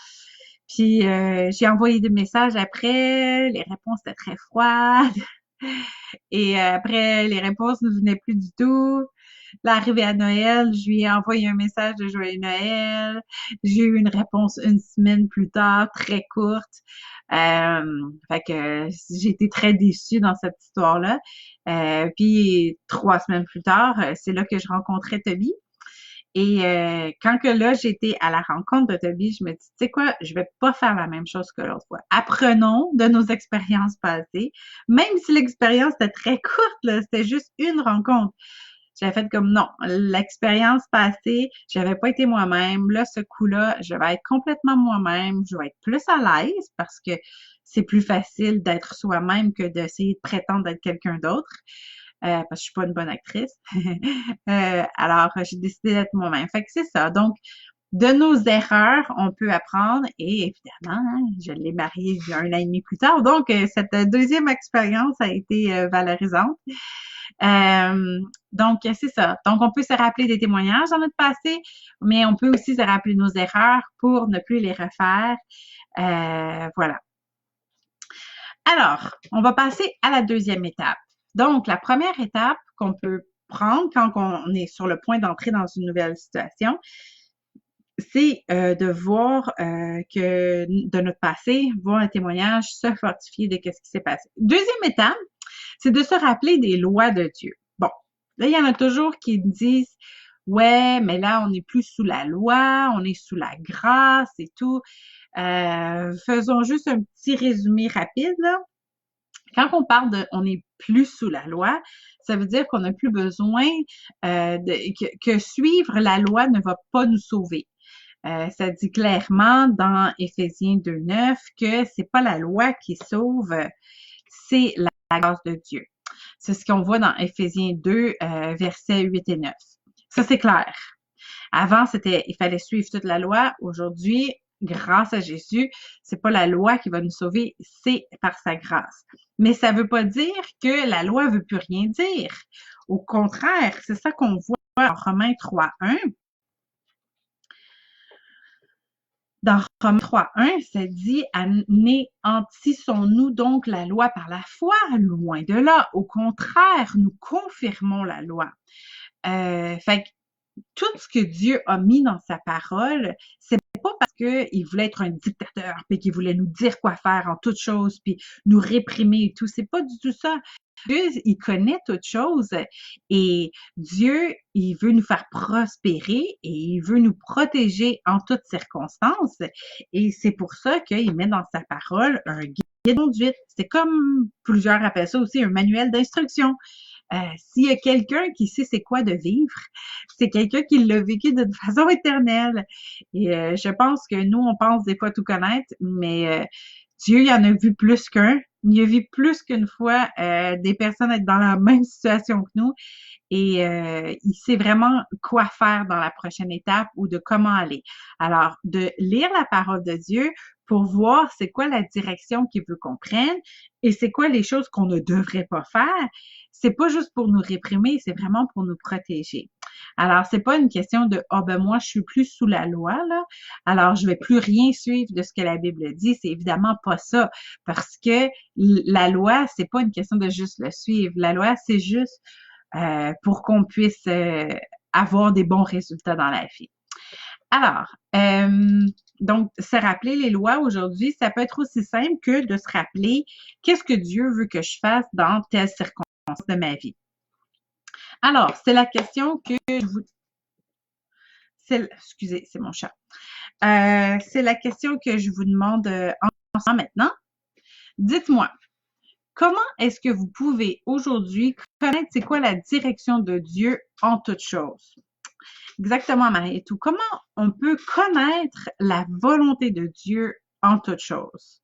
Puis, j'ai envoyé des messages après. Les réponses étaient très froides. Et après, les réponses ne venaient plus du tout. L'arrivée à Noël, je lui ai envoyé un message de Joyeux Noël. J'ai eu une réponse une semaine plus tard, très courte. Fait que j'ai été très déçue dans cette histoire-là. Puis 3 semaines plus tard, c'est là que je rencontrais Toby. Et quand que là, j'étais à la rencontre de Toby, je me dis, tu sais quoi, je vais pas faire la même chose que l'autre fois. Apprenons de nos expériences passées, même si l'expérience était très courte, là, c'était juste une rencontre. J'avais fait comme non, l'expérience passée, j'avais pas été moi-même. Là, ce coup-là, je vais être complètement moi-même. Je vais être plus à l'aise parce que c'est plus facile d'être soi-même que d'essayer de prétendre d'être quelqu'un d'autre. Parce que je suis pas une bonne actrice. Alors, j'ai décidé d'être moi-même. Fait que c'est ça. Donc, de nos erreurs, on peut apprendre et évidemment, hein, je l'ai marié 1 an et demi plus tard. Donc, cette deuxième expérience a été valorisante. Donc, c'est ça. Donc, on peut se rappeler des témoignages dans notre passé, mais on peut aussi se rappeler nos erreurs pour ne plus les refaire. Voilà. Alors, on va passer à la deuxième étape. Donc, la première étape qu'on peut prendre quand on est sur le point d'entrer dans une nouvelle situation, c'est de voir que de notre passé, voir un témoignage, se fortifier de ce qui s'est passé. Deuxième étape, c'est de se rappeler des lois de Dieu. Bon, là, il y en a toujours qui disent, ouais, mais là, on n'est plus sous la loi, on est sous la grâce et tout. Faisons juste un petit résumé rapide, là. Quand on parle de on n'est plus sous la loi, ça veut dire qu'on n'a plus besoin que suivre la loi ne va pas nous sauver. Ça dit clairement dans Éphésiens 2:9 que c'est pas la loi qui sauve, c'est la grâce de Dieu. C'est ce qu'on voit dans Éphésiens 2, versets 8 et 9. Ça, c'est clair. Avant, il fallait suivre toute la loi. Aujourd'hui, grâce à Jésus, c'est pas la loi qui va nous sauver, c'est par sa grâce. Mais ça veut pas dire que la loi veut plus rien dire. Au contraire, c'est ça qu'on voit en Romains 3:1. Dans Romains 3:1, ça dit « Anéantissons-nous donc la loi par la foi? Loin de là. Au contraire, nous confirmons la loi. » Fait que tout ce que Dieu a mis dans sa parole, c'est pas parce qu'il voulait être un dictateur, puis qu'il voulait nous dire quoi faire en toutes choses, puis nous réprimer et tout. C'est pas du tout ça. Dieu, il connaît toutes choses et Dieu, il veut nous faire prospérer et il veut nous protéger en toutes circonstances. Et c'est pour ça qu'il met dans sa parole un guide de conduite. C'est comme plusieurs appellent ça aussi un manuel d'instruction. S'il y a quelqu'un qui sait c'est quoi de vivre, c'est quelqu'un qui l'a vécu d'une façon éternelle. Et je pense que nous, on pense des fois tout connaître, mais Dieu, il en a vu plus qu'un. Il a vu plus qu'une fois des personnes être dans la même situation que nous. Et il sait vraiment quoi faire dans la prochaine étape ou de comment aller. Alors, de lire la parole de Dieu pour voir c'est quoi la direction qu'il veut qu'on prenne et c'est quoi les choses qu'on ne devrait pas faire, c'est pas juste pour nous réprimer, c'est vraiment pour nous protéger. Alors, c'est pas une question de ah ben moi je suis plus sous la loi là, alors je vais plus rien suivre de ce que la Bible dit. C'est évidemment pas ça, parce que la loi c'est pas une question de juste le suivre. La loi c'est juste pour qu'on puisse avoir des bons résultats dans la vie. Alors, donc, se rappeler les lois aujourd'hui, ça peut être aussi simple que de se rappeler qu'est-ce que Dieu veut que je fasse dans telle circonstance de ma vie. Alors, c'est la question que je vous... Excusez, c'est mon chat. C'est la question que je vous demande ensemble maintenant. Dites-moi, comment est-ce que vous pouvez aujourd'hui connaître c'est quoi la direction de Dieu en toutes choses? Exactement, Marie et tout. Comment on peut connaître la volonté de Dieu en toutes choses?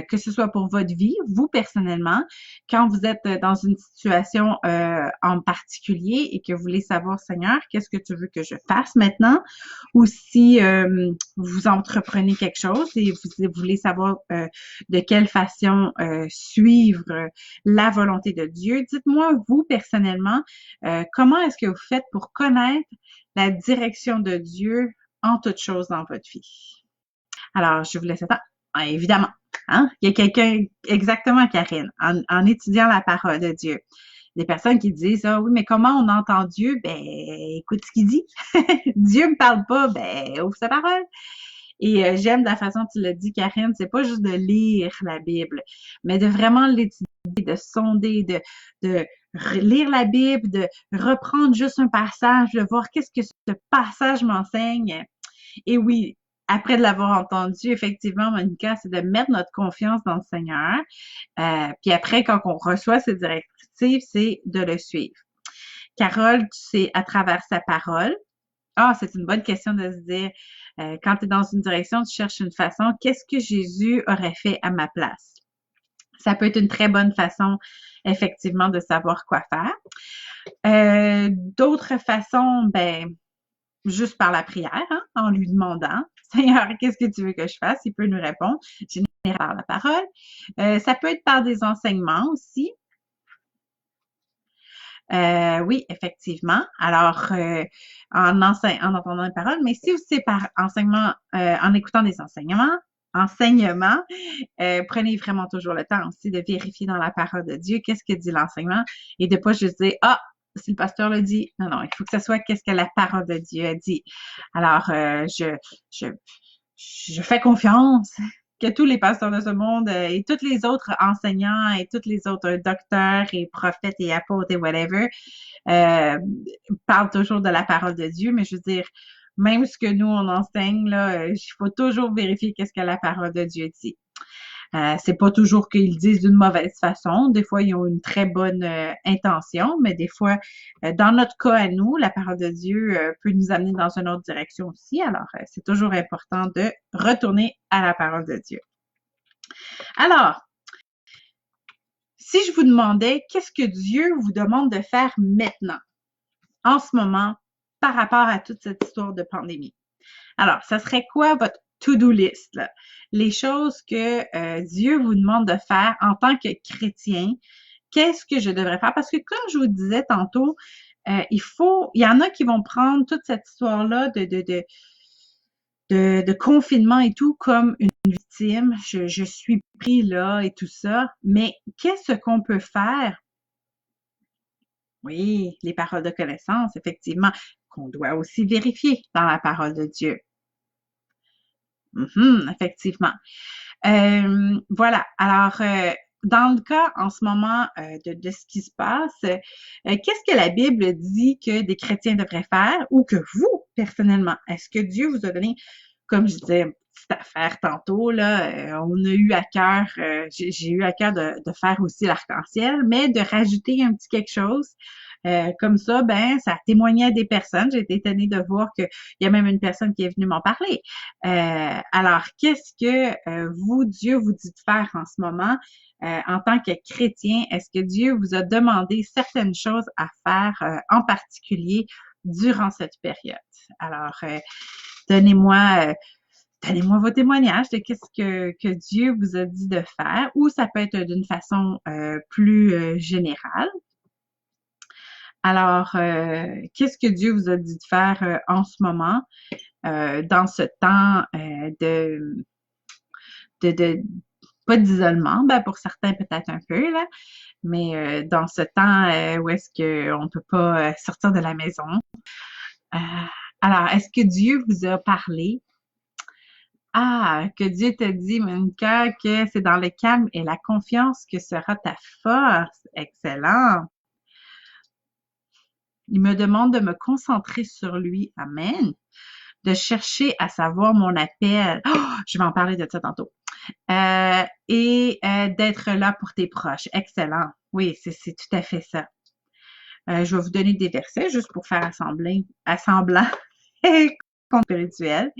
Que ce soit pour votre vie, vous personnellement, quand vous êtes dans une situation en particulier et que vous voulez savoir, Seigneur, qu'est-ce que tu veux que je fasse maintenant? Ou si vous entreprenez quelque chose et vous voulez savoir de quelle façon suivre la volonté de Dieu, dites-moi, vous, personnellement, comment est-ce que vous faites pour connaître la direction de Dieu en toutes choses dans votre vie? Alors, je vous laisse attendre. Ah, évidemment, hein? Il y a quelqu'un, exactement, Karine, en étudiant la parole de Dieu. Des personnes qui disent, ah oui, mais comment on entend Dieu? Ben, écoute ce qu'il dit. Dieu me parle pas, ben, ouvre sa parole. Et j'aime la façon dont tu l'as dit, Karine, c'est pas juste de lire la Bible, mais de vraiment l'étudier, de sonder, de lire la Bible, de reprendre juste un passage, de voir qu'est-ce que ce passage m'enseigne. Et oui, après de l'avoir entendu, effectivement, Monica, c'est de mettre notre confiance dans le Seigneur. Puis après, quand on reçoit ces directives, c'est de le suivre. Carole, tu sais, à travers sa parole, c'est une bonne question de se dire, quand tu es dans une direction, tu cherches une façon, qu'est-ce que Jésus aurait fait à ma place? Ça peut être une très bonne façon, effectivement, de savoir quoi faire. D'autres façons, ben, juste par la prière, hein, en lui demandant, Seigneur, qu'est-ce que tu veux que je fasse? Il peut nous répondre, généralement par la parole. Ça peut être par des enseignements aussi. Oui, effectivement. Alors, en entendant une parole, mais si c'est par enseignement, en écoutant des enseignements, prenez vraiment toujours le temps aussi de vérifier dans la parole de Dieu qu'est-ce que dit l'enseignement et de pas juste dire, ah, si le pasteur le dit. Non, non, il faut que ce soit qu'est-ce que la parole de Dieu a dit. Alors, je fais confiance que tous les pasteurs de ce monde et tous les autres enseignants et tous les autres docteurs et prophètes et apôtres et whatever parlent toujours de la parole de Dieu, mais je veux dire, même ce que nous, on enseigne, là, il faut toujours vérifier qu'est-ce que la parole de Dieu dit. C'est pas toujours qu'ils disent d'une mauvaise façon. Des fois, ils ont une très bonne intention, mais des fois, dans notre cas à nous, la parole de Dieu peut nous amener dans une autre direction aussi. Alors, c'est toujours important de retourner à la parole de Dieu. Alors, si je vous demandais qu'est-ce que Dieu vous demande de faire maintenant, en ce moment, par rapport à toute cette histoire de pandémie. Alors, ça serait quoi votre to-do list, là? Les choses que Dieu vous demande de faire en tant que chrétien, qu'est-ce que je devrais faire? Parce que comme je vous disais tantôt, il y en a qui vont prendre toute cette histoire-là de confinement et tout comme une victime. Je suis pris là et tout ça. Mais qu'est-ce qu'on peut faire? Oui, les paroles de connaissance, effectivement, qu'on doit aussi vérifier dans la parole de Dieu. Effectivement. Voilà. Alors, dans le cas en ce moment de ce qui se passe, qu'est-ce que la Bible dit que des chrétiens devraient faire ou que vous, personnellement, est-ce que Dieu vous a donné, comme je disais, une petite affaire tantôt, là, on a eu à cœur, j'ai eu à cœur de faire aussi l'arc-en-ciel, mais de rajouter un petit quelque chose. Comme ça, ben, ça a témoigné à des personnes. J'ai été étonnée de voir qu'il y a même une personne qui est venue m'en parler. Alors, qu'est-ce que vous, Dieu, vous dit de faire en ce moment en tant que chrétien? Est-ce que Dieu vous a demandé certaines choses à faire en particulier durant cette période? Alors, donnez-moi vos témoignages de qu'est-ce que Dieu vous a dit de faire, ou ça peut être d'une façon plus générale. Alors, qu'est-ce que Dieu vous a dit de faire en ce moment, dans ce temps de pas d'isolement, ben pour certains peut-être un peu, là, mais dans ce temps où est-ce qu'on peut pas sortir de la maison. Euh, alors, est-ce que Dieu vous a parlé? Ah, que Dieu te dit, Monica, que c'est dans le calme et la confiance que sera ta force. Excellent. Il me demande de me concentrer sur lui. Amen. De chercher à savoir mon appel. Oh, je vais en parler de ça tantôt. Et d'être là pour tes proches. Excellent. Oui, c'est tout à fait ça. Je vais vous donner des versets juste pour faire assemblant spirituel.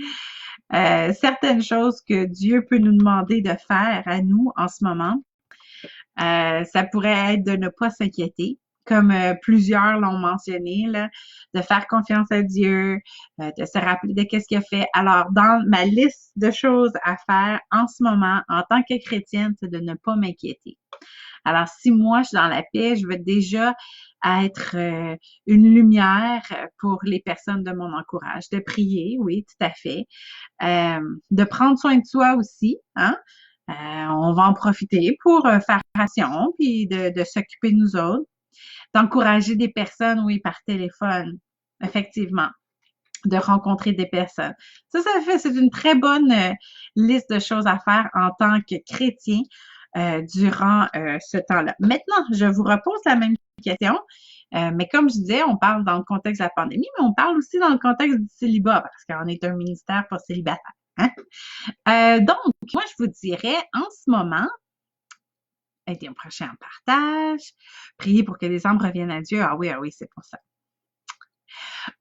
Certaines choses que Dieu peut nous demander de faire à nous en ce moment. Ça pourrait être de ne pas s'inquiéter, comme plusieurs l'ont mentionné, là, de faire confiance à Dieu, de se rappeler de qu'est-ce qu'il a fait. Alors, dans ma liste de choses à faire en ce moment, en tant que chrétienne, c'est de ne pas m'inquiéter. Alors, si moi, je suis dans la paix, je veux déjà être une lumière pour les personnes de mon entourage, de prier, oui, tout à fait, de prendre soin de soi aussi, hein. On va en profiter pour faire attention, puis de s'occuper de nous autres, d'encourager des personnes, oui, par téléphone, effectivement, de rencontrer des personnes. Ça fait, c'est une très bonne liste de choses à faire en tant que chrétien durant ce temps-là. Maintenant, je vous repose la même question, mais comme je disais, on parle dans le contexte de la pandémie, mais on parle aussi dans le contexte du célibat, parce qu'on est un ministère pour célibataires. Hein? Donc, moi, je vous dirais, en ce moment, aider un prochain en partage, prier pour que les âmes reviennent à Dieu. Ah oui, c'est pour ça.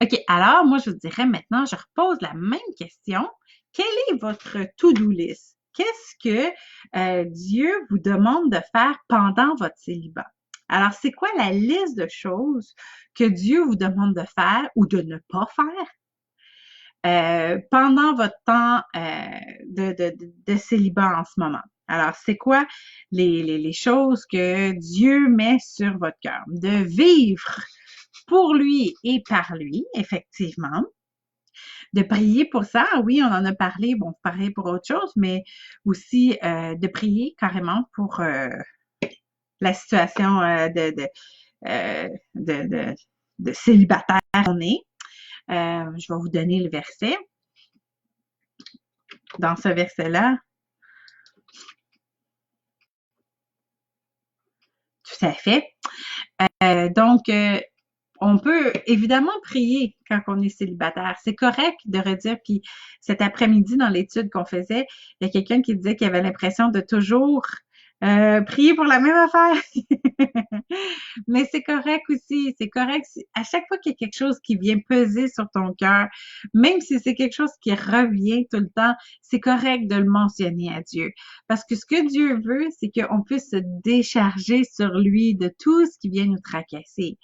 OK, alors, moi, je vous dirais maintenant, je repose la même question. Quelle est votre to-do list? Qu'est-ce que Dieu vous demande de faire pendant votre célibat? Alors, c'est quoi la liste de choses que Dieu vous demande de faire ou de ne pas faire? Pendant votre temps de célibat en ce moment. Alors, c'est quoi les choses que Dieu met sur votre cœur? De vivre pour lui et par lui, effectivement. De prier pour ça, oui, on en a parlé, bon, parler pour autre chose, mais aussi de prier carrément pour la situation de célibataire qu'on est. Je vais vous donner le verset. Dans ce verset-là, tout à fait. Donc, on peut évidemment prier quand on est célibataire. C'est correct de redire, puis cet après-midi, dans l'étude qu'on faisait, il y a quelqu'un qui disait qu'il avait l'impression de toujours prier pour la même affaire. Mais c'est correct aussi, c'est correct. À chaque fois qu'il y a quelque chose qui vient peser sur ton cœur, même si c'est quelque chose qui revient tout le temps, c'est correct de le mentionner à Dieu. Parce que ce que Dieu veut, c'est qu'on puisse se décharger sur lui de tout ce qui vient nous tracasser.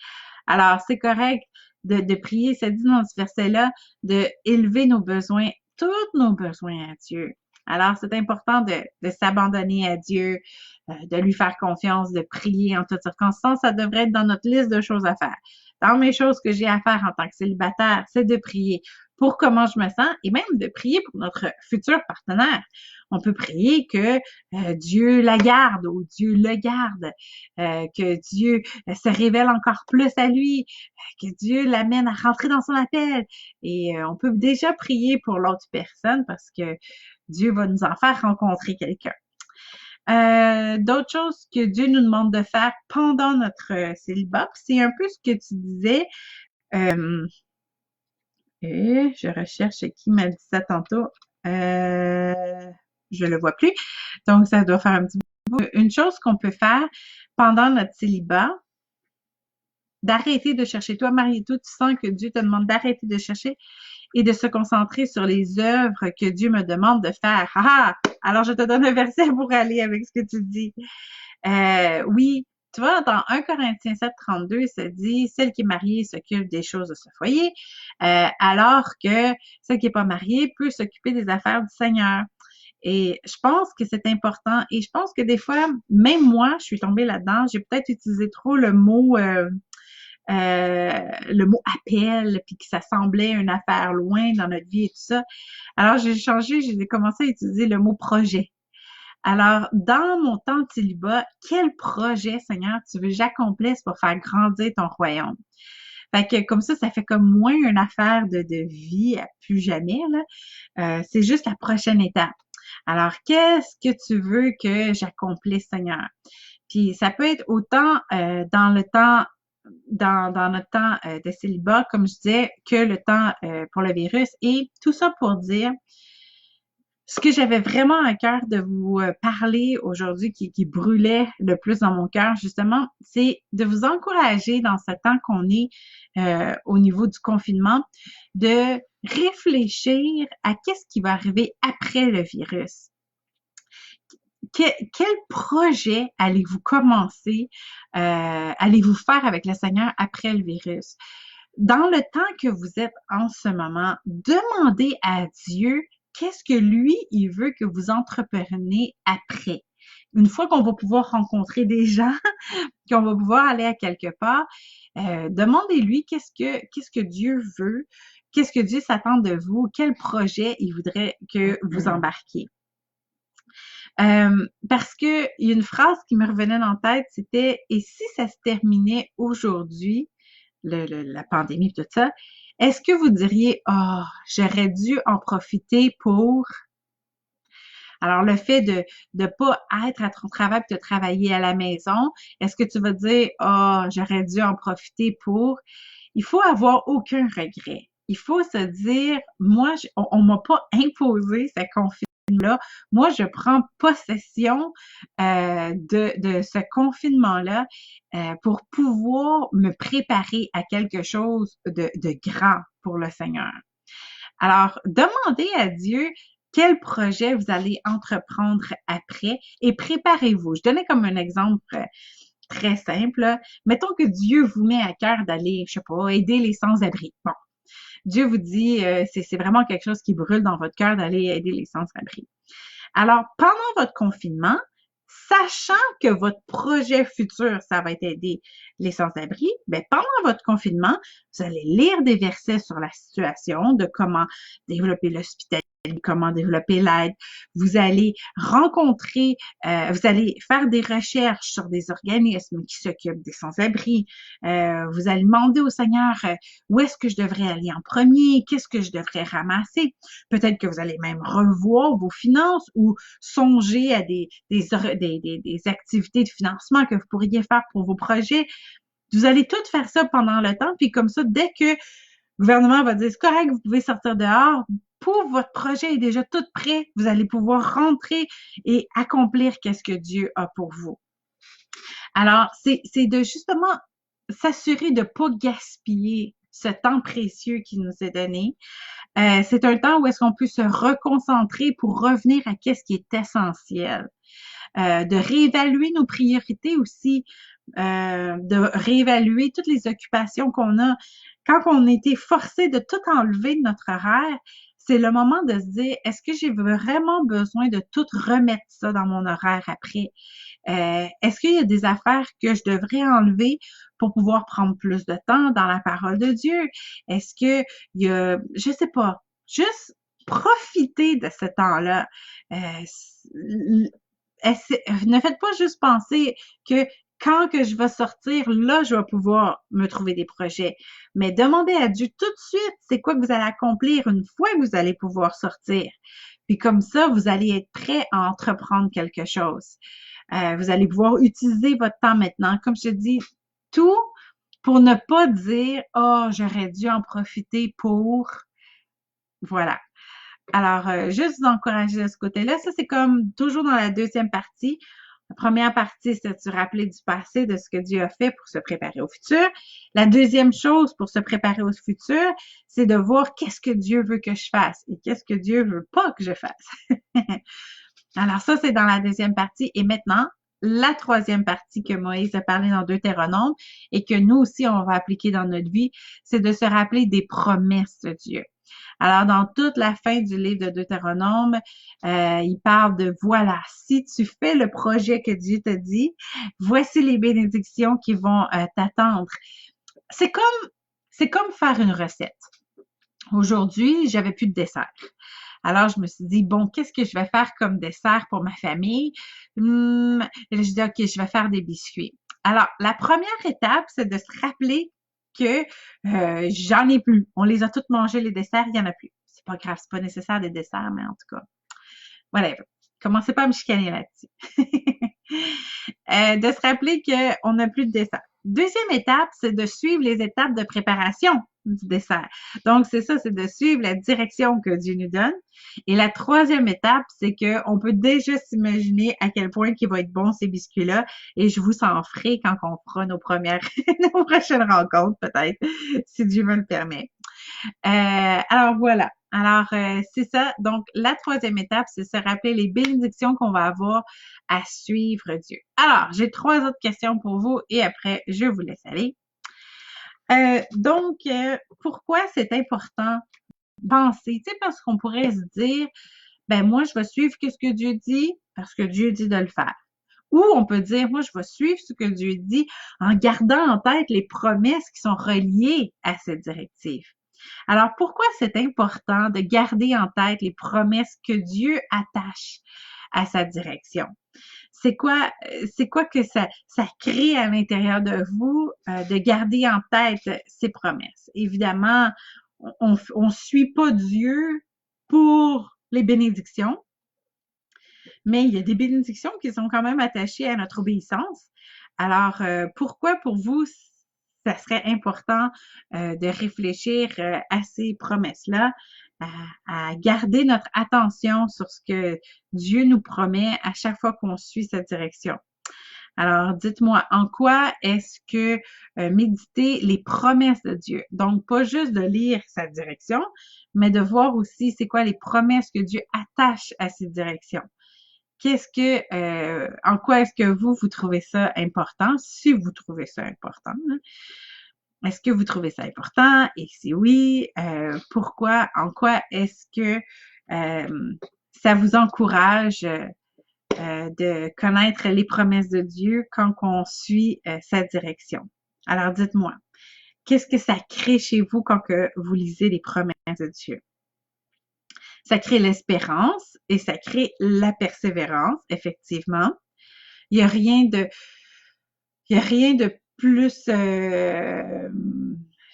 Alors, c'est correct de prier, ça dit dans ce verset-là, de élever nos besoins, tous nos besoins à Dieu. Alors, c'est important de s'abandonner à Dieu, de lui faire confiance, de prier en toutes circonstances. Ça devrait être dans notre liste de choses à faire. Dans mes choses que j'ai à faire en tant que célibataire, c'est de prier pour comment je me sens et même de prier pour notre futur partenaire. On peut prier que Dieu la garde ou Dieu le garde, que Dieu se révèle encore plus à lui, que Dieu l'amène à rentrer dans son appel. Et on peut déjà prier pour l'autre personne parce que Dieu va nous en faire rencontrer quelqu'un. D'autres choses que Dieu nous demande de faire pendant notre célibat, c'est un peu ce que tu disais. Et je recherche qui m'a dit ça tantôt. Je le vois plus. Donc, ça doit faire un petit bout. Une chose qu'on peut faire pendant notre célibat, d'arrêter de chercher. Toi, Marie-Tout, tu sens que Dieu te demande d'arrêter de chercher et de se concentrer sur les œuvres que Dieu me demande de faire. Ah! Alors, je te donne un verset pour aller avec ce que tu dis. Oui, tu vois, dans 1 Corinthiens 7, 32, ça dit « Celle qui est mariée s'occupe des choses de ce foyer, alors que celle qui n'est pas mariée peut s'occuper des affaires du Seigneur. » Et je pense que c'est important. Et je pense que des fois, même moi, je suis tombée là-dedans. J'ai peut-être utilisé trop le mot le mot appel, puis que ça semblait une affaire loin dans notre vie et tout ça. Alors, j'ai commencé à utiliser le mot projet. Alors, dans mon temps de célibat, quel projet, Seigneur, tu veux que j'accomplisse pour faire grandir ton royaume? Fait que comme ça fait comme moins une affaire de vie à plus jamais, là. C'est juste la prochaine étape. Alors, qu'est-ce que tu veux que j'accomplisse, Seigneur? Puis ça peut être autant dans le temps, dans notre temps de célibat, comme je disais, que le temps pour le virus. Et tout ça pour dire, ce que j'avais vraiment à cœur de vous parler aujourd'hui, qui brûlait le plus dans mon cœur, justement, c'est de vous encourager dans ce temps qu'on est au niveau du confinement, de réfléchir à qu'est-ce qui va arriver après le virus. Quel projet allez-vous commencer, allez-vous faire avec le Seigneur après le virus? Dans le temps que vous êtes en ce moment, demandez à Dieu qu'est-ce que lui, il veut que vous entrepreniez après. Une fois qu'on va pouvoir rencontrer des gens, qu'on va pouvoir aller à quelque part, demandez-lui qu'est-ce que Dieu veut, qu'est-ce que Dieu s'attend de vous, quel projet il voudrait que vous embarquiez. Parce que il y a une phrase qui me revenait dans la tête, c'était « Et si ça se terminait aujourd'hui, la pandémie et tout ça, est-ce que vous diriez « Oh, j'aurais dû en profiter pour… » Alors, le fait de pas être à ton travail et de travailler à la maison, est-ce que tu vas dire « Oh, j'aurais dû en profiter pour… » Il faut avoir aucun regret. Il faut se dire « Moi, on m'a pas imposé ce confinement-là. Moi, je prends possession de ce confinement-là pour pouvoir me préparer à quelque chose de grand pour le Seigneur. » Alors, demandez à Dieu quel projet vous allez entreprendre après et préparez-vous. Je donnais comme un exemple très simple. Là. Mettons que Dieu vous met à cœur d'aller, je sais pas, aider les sans-abri. Bon, Dieu vous dit, c'est vraiment quelque chose qui brûle dans votre cœur d'aller aider les sans-abri. Alors, pendant votre confinement, sachant que votre projet futur, ça va être aider les sans-abri, bien, pendant votre confinement, vous allez lire des versets sur la situation, de comment développer l'hospitalité, comment développer l'aide. Vous allez rencontrer, vous allez faire des recherches sur des organismes qui s'occupent des sans-abri. Vous allez demander au Seigneur où est-ce que je devrais aller en premier, qu'est-ce que je devrais ramasser. Peut-être que vous allez même revoir vos finances ou songer à des activités de financement que vous pourriez faire pour vos projets. Vous allez tout faire ça pendant le temps, puis comme ça, dès que le gouvernement va dire c'est correct, vous pouvez sortir dehors, pour votre projet est déjà tout prêt, vous allez pouvoir rentrer et accomplir qu'est-ce que Dieu a pour vous. Alors, c'est de justement s'assurer de ne pas gaspiller ce temps précieux qui nous est donné. C'est un temps où est-ce qu'on peut se reconcentrer pour revenir à qu'est-ce qui est essentiel. De réévaluer nos priorités aussi, de réévaluer toutes les occupations qu'on a. Quand on a été forcé de tout enlever de notre horaire, c'est le moment de se dire, est-ce que j'ai vraiment besoin de tout remettre ça dans mon horaire après? Est-ce qu'il y a des affaires que je devrais enlever pour pouvoir prendre plus de temps dans la parole de Dieu? Est-ce que il y a, je sais pas, juste profiter de ce temps-là. Ne faites pas juste penser que quand que je vais sortir, là, je vais pouvoir me trouver des projets. Mais demandez à Dieu tout de suite, c'est quoi que vous allez accomplir une fois que vous allez pouvoir sortir. Puis comme ça, vous allez être prêt à entreprendre quelque chose. Vous allez pouvoir utiliser votre temps maintenant. Comme je te dis, tout pour ne pas dire « Oh, j'aurais dû en profiter pour… » Voilà. Alors, juste vous encourager de ce côté-là. Ça, c'est comme toujours dans la deuxième partie. La première partie, c'est de se rappeler du passé, de ce que Dieu a fait pour se préparer au futur. La deuxième chose pour se préparer au futur, c'est de voir qu'est-ce que Dieu veut que je fasse et qu'est-ce que Dieu veut pas que je fasse. Alors ça, c'est dans la deuxième partie. Et maintenant, la troisième partie que Moïse a parlé dans Deutéronome et que nous aussi, on va appliquer dans notre vie, c'est de se rappeler des promesses de Dieu. Alors, dans toute la fin du livre de Deutéronome, il parle de voilà, si tu fais le projet que Dieu te dit, voici les bénédictions qui vont t'attendre. c'est comme faire une recette. Aujourd'hui, j'avais plus de dessert. Alors, je me suis dit, bon, qu'est-ce que je vais faire comme dessert pour ma famille? Et là, je dis, OK, je vais faire des biscuits. Alors, la première étape, c'est de se rappeler que j'en ai plus. On les a toutes mangés, les desserts, il y en a plus. C'est pas grave, c'est pas nécessaire des desserts, mais en tout cas, whatever. Commencez pas à me chicaner là-dessus. De se rappeler qu'on n'a plus de dessert. Deuxième étape, c'est de suivre les étapes de préparation du dessert. Donc, c'est ça, c'est de suivre la direction que Dieu nous donne. Et la troisième étape, c'est qu'on peut déjà s'imaginer à quel point il va être bon ces biscuits-là. Et je vous en ferai quand on fera nos prochaines rencontres, peut-être, si Dieu me le permet. Alors voilà. Alors, c'est ça. Donc, la troisième étape, c'est se rappeler les bénédictions qu'on va avoir à suivre Dieu. Alors, j'ai 3 autres questions pour vous et après, je vous laisse aller. Donc, pourquoi c'est important de penser? Tu sais, parce qu'on pourrait se dire, ben moi, je vais suivre ce que Dieu dit parce que Dieu dit de le faire. Ou on peut dire, moi, je vais suivre ce que Dieu dit en gardant en tête les promesses qui sont reliées à cette directive. Alors, pourquoi c'est important de garder en tête les promesses que Dieu attache à sa direction? C'est quoi que ça crée à l'intérieur de vous de garder en tête ces promesses? Évidemment, on suit pas Dieu pour les bénédictions, mais il y a des bénédictions qui sont quand même attachées à notre obéissance. Alors, pourquoi pour vous, ça serait important de réfléchir à ces promesses-là, à garder notre attention sur ce que Dieu nous promet à chaque fois qu'on suit cette direction? Alors, dites-moi, en quoi est-ce que méditer les promesses de Dieu? Donc, pas juste de lire sa direction, mais de voir aussi c'est quoi les promesses que Dieu attache à cette direction. En quoi est-ce que vous trouvez ça important, si vous trouvez ça important? Hein? Est-ce que vous trouvez ça important? Et si oui, pourquoi? En quoi est-ce que ça vous encourage de connaître les promesses de Dieu quand on suit sa direction? Alors, dites-moi, qu'est-ce que ça crée chez vous quand que vous lisez les promesses de Dieu? Ça crée l'espérance et ça crée la persévérance, effectivement. Il n'y a rien de plus, je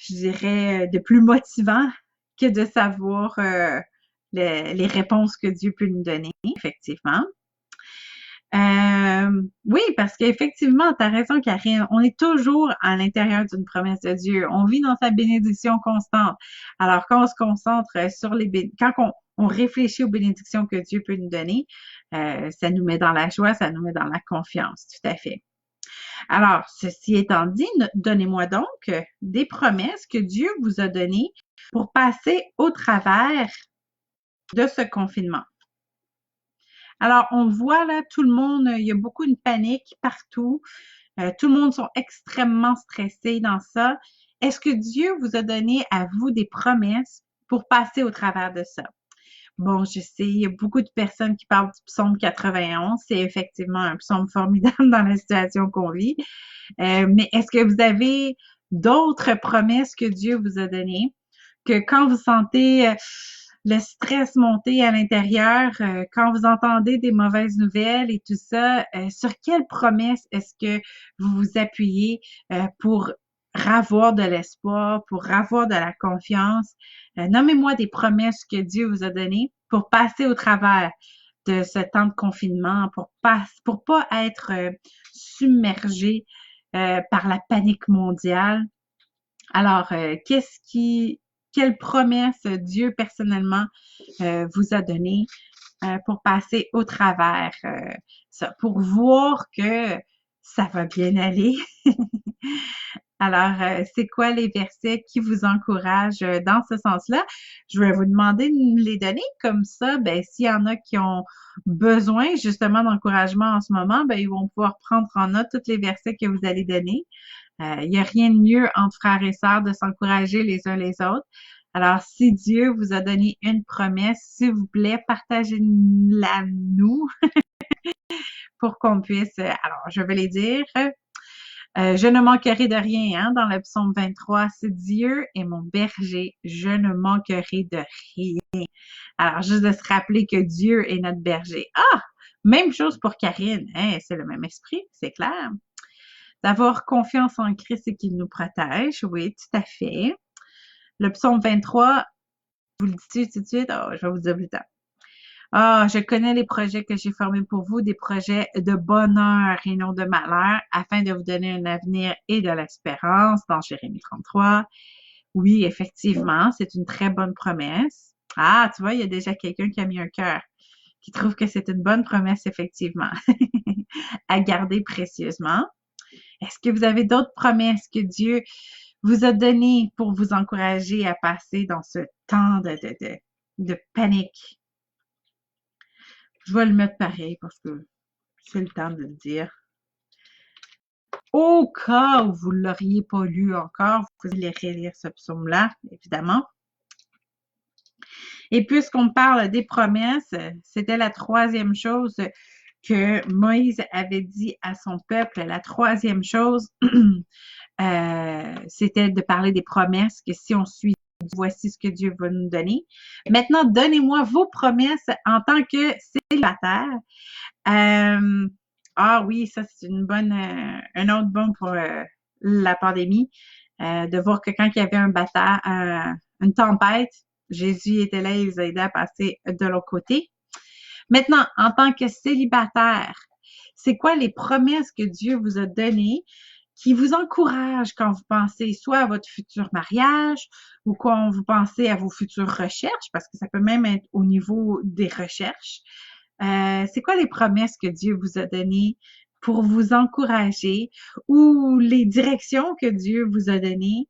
dirais, de plus motivant que de savoir les réponses que Dieu peut nous donner, effectivement. Oui, parce qu'effectivement, tu as raison, Karine, on est toujours à l'intérieur d'une promesse de Dieu. On vit dans sa bénédiction constante. Alors, quand on se concentre sur quand on réfléchit aux bénédictions que Dieu peut nous donner, ça nous met dans la joie, ça nous met dans la confiance, tout à fait. Alors, ceci étant dit, donnez-moi donc des promesses que Dieu vous a données pour passer au travers de ce confinement. Alors, on voit là, tout le monde, il y a beaucoup de panique partout. Tout le monde sont extrêmement stressés dans ça. Est-ce que Dieu vous a donné à vous des promesses pour passer au travers de ça? Bon, je sais, il y a beaucoup de personnes qui parlent du psaume 91. C'est effectivement un psaume formidable dans la situation qu'on vit. Mais est-ce que vous avez d'autres promesses que Dieu vous a données? Que quand vous sentez le stress monter à l'intérieur, quand vous entendez des mauvaises nouvelles et tout ça, sur quelle promesse est-ce que vous vous appuyez pour ravoir de l'espoir, pour ravoir de la confiance? Nommez-moi des promesses que Dieu vous a données pour passer au travers de ce temps de confinement, pour pas être submergé par la panique mondiale. Alors, quelle promesse Dieu personnellement vous a donné pour passer au travers ça, pour voir que ça va bien aller. Alors, c'est quoi les versets qui vous encouragent dans ce sens-là? Je vais vous demander de me les donner. Comme ça, ben, s'il y en a qui ont besoin justement d'encouragement en ce moment, ben, ils vont pouvoir prendre en note tous les versets que vous allez donner. Il n'y a rien de mieux entre frères et sœurs de s'encourager les uns les autres. Alors, si Dieu vous a donné une promesse, s'il vous plaît, partagez-la nous pour qu'on puisse, alors, je vais les dire. Je ne manquerai de rien, hein, dans le psaume 23, c'est Dieu est mon berger, je ne manquerai de rien. Alors, juste de se rappeler que Dieu est notre berger. Ah! Même chose pour Karine, hein, c'est le même esprit, c'est clair. D'avoir confiance en Christ et qu'il nous protège, oui, tout à fait. Le psaume 23, vous le dites tout de suite? Oh, je vais vous dire plus tard. Ah, je connais les projets que j'ai formés pour vous, des projets de bonheur et non de malheur, afin de vous donner un avenir et de l'espérance, dans Jérémie 33. Oui, effectivement, c'est une très bonne promesse. Ah, tu vois, il y a déjà quelqu'un qui a mis un cœur, qui trouve que c'est une bonne promesse, effectivement, à garder précieusement. Est-ce que vous avez d'autres promesses que Dieu vous a données pour vous encourager à passer dans ce temps de panique? Je vais le mettre pareil parce que c'est le temps de le dire. Au cas où vous ne l'auriez pas lu encore, vous pouvez relire ce psaume-là, évidemment. Et puisqu'on parle des promesses, c'était la troisième chose que Moïse avait dit à son peuple. La troisième chose, c'était de parler des promesses, que si on suit, voici ce que Dieu va nous donner. Maintenant, donnez-moi vos promesses en tant que célibataire. Ah oui, ça c'est un autre bon pour la pandémie, de voir que quand il y avait une tempête, Jésus était là et il les a aidés à passer de l'autre côté. Maintenant, en tant que célibataire, c'est quoi les promesses que Dieu vous a données qui vous encouragent quand vous pensez soit à votre futur mariage ou quand vous pensez à vos futures recherches, parce que ça peut même être au niveau des recherches. C'est quoi les promesses que Dieu vous a données pour vous encourager ou les directions que Dieu vous a données?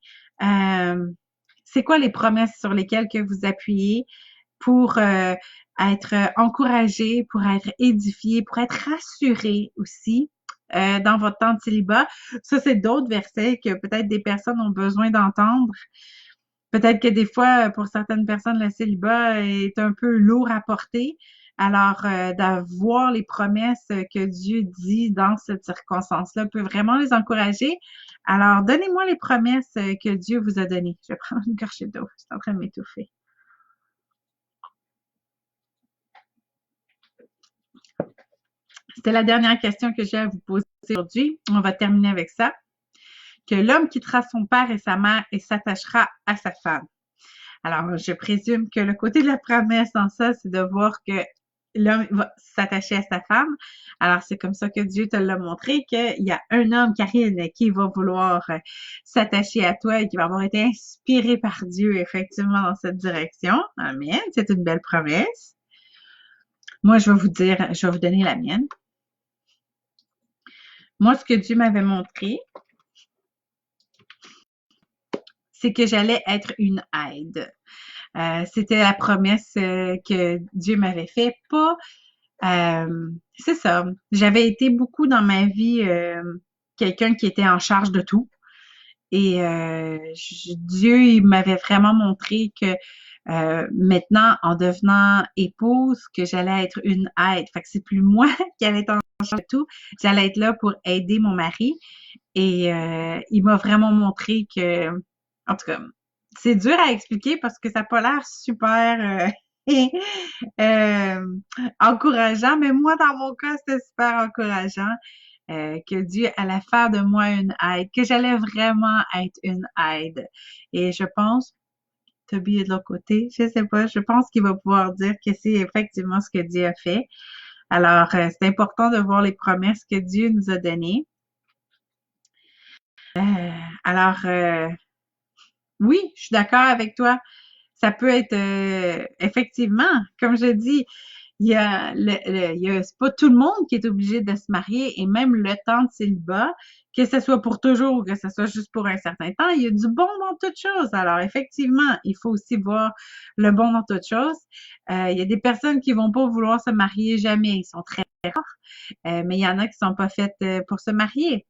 C'est quoi les promesses sur lesquelles que vous appuyez pour être encouragé, pour être édifié, pour être rassuré aussi dans votre temps de célibat? Ça, c'est d'autres versets que peut-être des personnes ont besoin d'entendre. Peut-être que des fois, pour certaines personnes, le célibat est un peu lourd à porter. Alors, d'avoir les promesses que Dieu dit dans cette circonstance-là peut vraiment les encourager. Alors, donnez-moi les promesses que Dieu vous a données. Je vais prendre une gorgée d'eau. Je suis en train de m'étouffer. C'était la dernière question que j'ai à vous poser aujourd'hui. On va terminer avec ça. Que l'homme quittera son père et sa mère et s'attachera à sa femme. Alors, je présume que le côté de la promesse dans ça, c'est de voir que l'homme va s'attacher à sa femme. Alors, c'est comme ça que Dieu te l'a montré, qu'il y a un homme, Karine, qui va vouloir s'attacher à toi et qui va avoir été inspiré par Dieu, effectivement, dans cette direction. Amen. C'est une belle promesse. Moi, je vais vous donner la mienne. Moi, ce que Dieu m'avait montré, c'est que j'allais être une aide. C'était la promesse que Dieu m'avait fait. C'est ça. J'avais été beaucoup dans ma vie quelqu'un qui était en charge de tout. Et Dieu, il m'avait vraiment montré que maintenant, en devenant épouse, que j'allais être une aide. Fait que c'est plus moi qui allais être en charge de tout. J'allais être là pour aider mon mari. Et il m'a vraiment montré que, en tout cas, c'est dur à expliquer parce que ça n'a pas l'air super encourageant, mais moi, dans mon cas, c'était super encourageant que Dieu allait faire de moi une aide, que j'allais vraiment être une aide. Et je pense, Toby est de l'autre côté, je sais pas, je pense qu'il va pouvoir dire que c'est effectivement ce que Dieu a fait. Alors, c'est important de voir les promesses que Dieu nous a données. Alors, oui, je suis d'accord avec toi. Ça peut être effectivement, comme je dis, c'est pas tout le monde qui est obligé de se marier et même le temps de célibat, que ce soit pour toujours ou que ce soit juste pour un certain temps, il y a du bon dans toutes choses. Alors effectivement, il faut aussi voir le bon dans toutes choses. Il y a des personnes qui vont pas vouloir se marier jamais, ils sont très rares, mais il y en a qui sont pas faites pour se marier.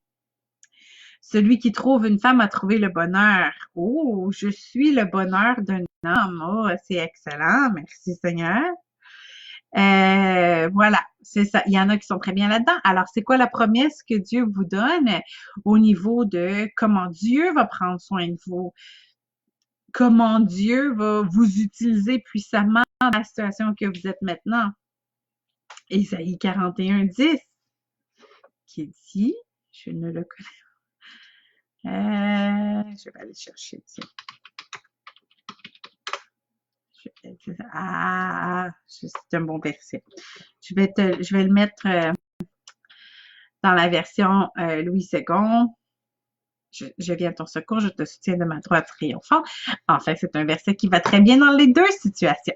Celui qui trouve une femme a trouvé le bonheur. Oh, je suis le bonheur d'un homme. Oh, c'est excellent. Merci Seigneur. Voilà. c'est ça. Il y en a qui sont très bien là-dedans. Alors, c'est quoi la promesse que Dieu vous donne au niveau de comment Dieu va prendre soin de vous? Comment Dieu va vous utiliser puissamment dans la situation que vous êtes maintenant? Ésaïe 41:10 qui dit, je ne le connais. Je vais aller chercher. Tiens. C'est un bon verset. Je vais le mettre dans la version Louis II. Je viens à ton secours, je te soutiens de ma droite triomphante. Enfin, c'est un verset qui va très bien dans les deux situations.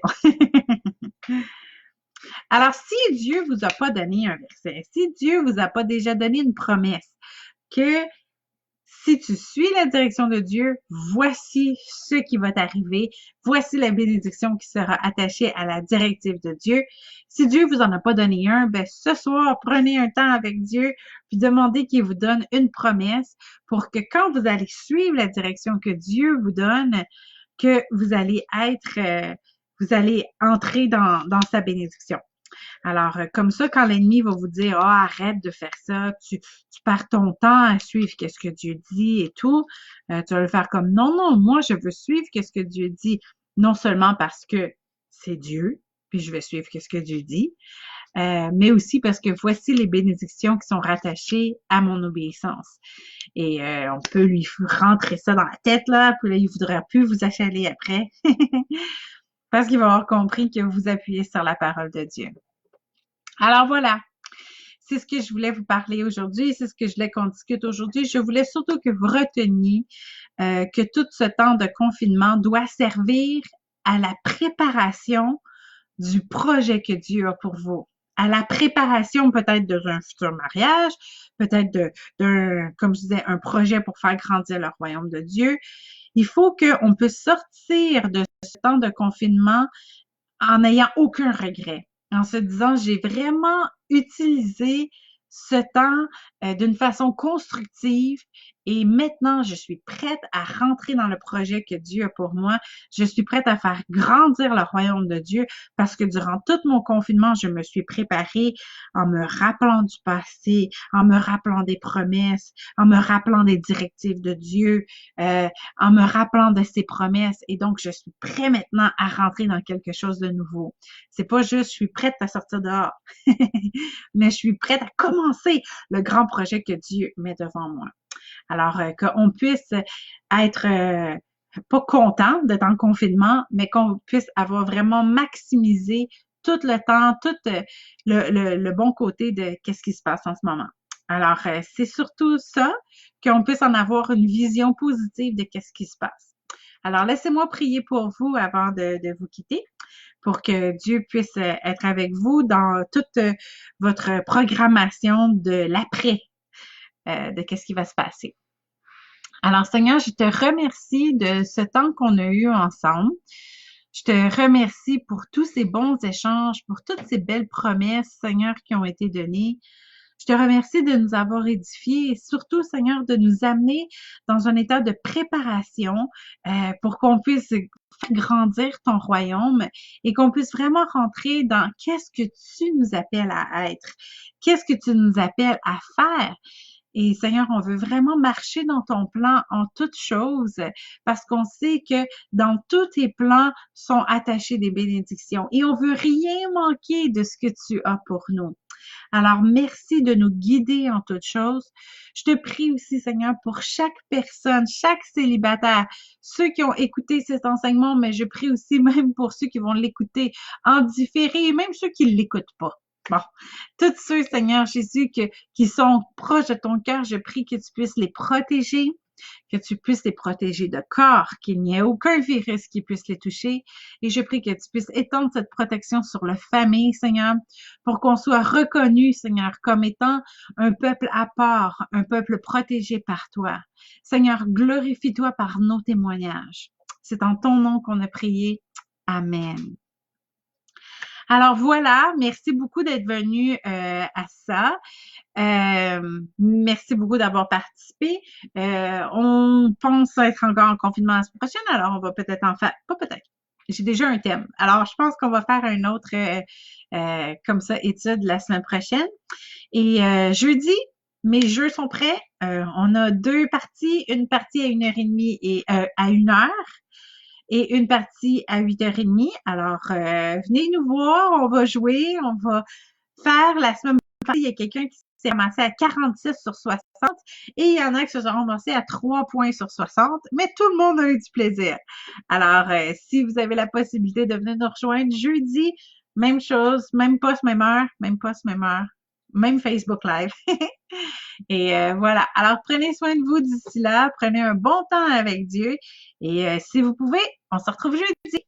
Alors, si Dieu vous a pas donné un verset, si Dieu vous a pas déjà donné une promesse, que si tu suis la direction de Dieu, voici ce qui va t'arriver. Voici la bénédiction qui sera attachée à la directive de Dieu. Si Dieu vous en a pas donné un, ben, ce soir, prenez un temps avec Dieu, puis demandez qu'il vous donne une promesse pour que quand vous allez suivre la direction que Dieu vous donne, que vous allez vous allez entrer dans sa bénédiction. Alors, comme ça, quand l'ennemi va vous dire, ah, arrête de faire ça, tu perds ton temps à suivre qu'est-ce que Dieu dit et tout, tu vas le faire comme, non, non, moi, je veux suivre qu'est-ce que Dieu dit, non seulement parce que c'est Dieu, puis je vais suivre qu'est-ce que Dieu dit, mais aussi parce que voici les bénédictions qui sont rattachées à mon obéissance. Et on peut lui rentrer ça dans la tête, là, puis là, il voudra plus vous achaler après, parce qu'il va avoir compris que vous appuyez sur la parole de Dieu. Alors voilà, c'est ce que je voulais vous parler aujourd'hui, c'est ce que je voulais qu'on discute aujourd'hui. Je voulais surtout que vous reteniez que tout ce temps de confinement doit servir à la préparation du projet que Dieu a pour vous, à la préparation peut-être d'un futur mariage, peut-être d'un, comme je disais, un projet pour faire grandir le royaume de Dieu. Il faut qu'on puisse sortir de ce temps de confinement en n'ayant aucun regret, en se disant, j'ai vraiment utilisé ce temps d'une façon constructive et maintenant, je suis prête à rentrer dans le projet que Dieu a pour moi. Je suis prête à faire grandir le royaume de Dieu parce que durant tout mon confinement, je me suis préparée en me rappelant du passé, en me rappelant des promesses, en me rappelant des directives de Dieu, en me rappelant de ses promesses. Et donc, je suis prête maintenant à rentrer dans quelque chose de nouveau. C'est pas juste, je suis prête à sortir dehors, mais je suis prête à commencer le grand projet que Dieu met devant moi. Alors, qu'on puisse être pas content d'être en confinement, mais qu'on puisse avoir vraiment maximisé tout le temps, tout le bon côté de qu'est-ce qui se passe en ce moment. Alors, c'est surtout ça, qu'on puisse en avoir une vision positive de qu'est-ce qui se passe. Alors, laissez-moi prier pour vous avant de vous quitter, pour que Dieu puisse être avec vous dans toute votre programmation de l'après, de qu'est-ce qui va se passer. Alors, Seigneur, je te remercie de ce temps qu'on a eu ensemble. Je te remercie pour tous ces bons échanges, pour toutes ces belles promesses, Seigneur, qui ont été données. Je te remercie de nous avoir édifiés et surtout, Seigneur, de nous amener dans un état de préparation pour qu'on puisse faire grandir ton royaume et qu'on puisse vraiment rentrer dans qu'est-ce que tu nous appelles à être, qu'est-ce que tu nous appelles à faire. Et Seigneur, on veut vraiment marcher dans ton plan en toutes choses parce qu'on sait que dans tous tes plans sont attachés des bénédictions et on veut rien manquer de ce que tu as pour nous. Alors, merci de nous guider en toutes choses. Je te prie aussi, Seigneur, pour chaque personne, chaque célibataire, ceux qui ont écouté cet enseignement, mais je prie aussi même pour ceux qui vont l'écouter en différé et même ceux qui ne l'écoutent pas. Bon, tous ceux, Seigneur Jésus, qui sont proches de ton cœur, je prie que tu puisses les protéger, que tu puisses les protéger de corps, qu'il n'y ait aucun virus qui puisse les toucher. Et je prie que tu puisses étendre cette protection sur la famille, Seigneur, pour qu'on soit reconnu, Seigneur, comme étant un peuple à part, un peuple protégé par toi. Seigneur, glorifie-toi par nos témoignages. C'est en ton nom qu'on a prié. Amen. Alors voilà, merci beaucoup d'être venu à ça. Merci beaucoup d'avoir participé. On pense être encore en confinement la semaine prochaine, alors on va peut-être en faire, pas peut-être, j'ai déjà un thème. Alors, je pense qu'on va faire un autre comme ça étude la semaine prochaine. Et jeudi, mes jeux sont prêts. On a deux parties, une partie à 1h30 et à 1h et une partie à 8h30. Alors, venez nous voir, on va jouer, on va faire la semaine passée, il y a quelqu'un qui s'est ramassé à 46 sur 60 et il y en a qui se sont ramassés à 3 points sur 60, mais tout le monde a eu du plaisir. Alors, si vous avez la possibilité de venir nous rejoindre jeudi, même chose, même poste, même heure, même poste, même heure, même Facebook Live. Et voilà. Alors, prenez soin de vous d'ici là. Prenez un bon temps avec Dieu. Et si vous pouvez, on se retrouve jeudi.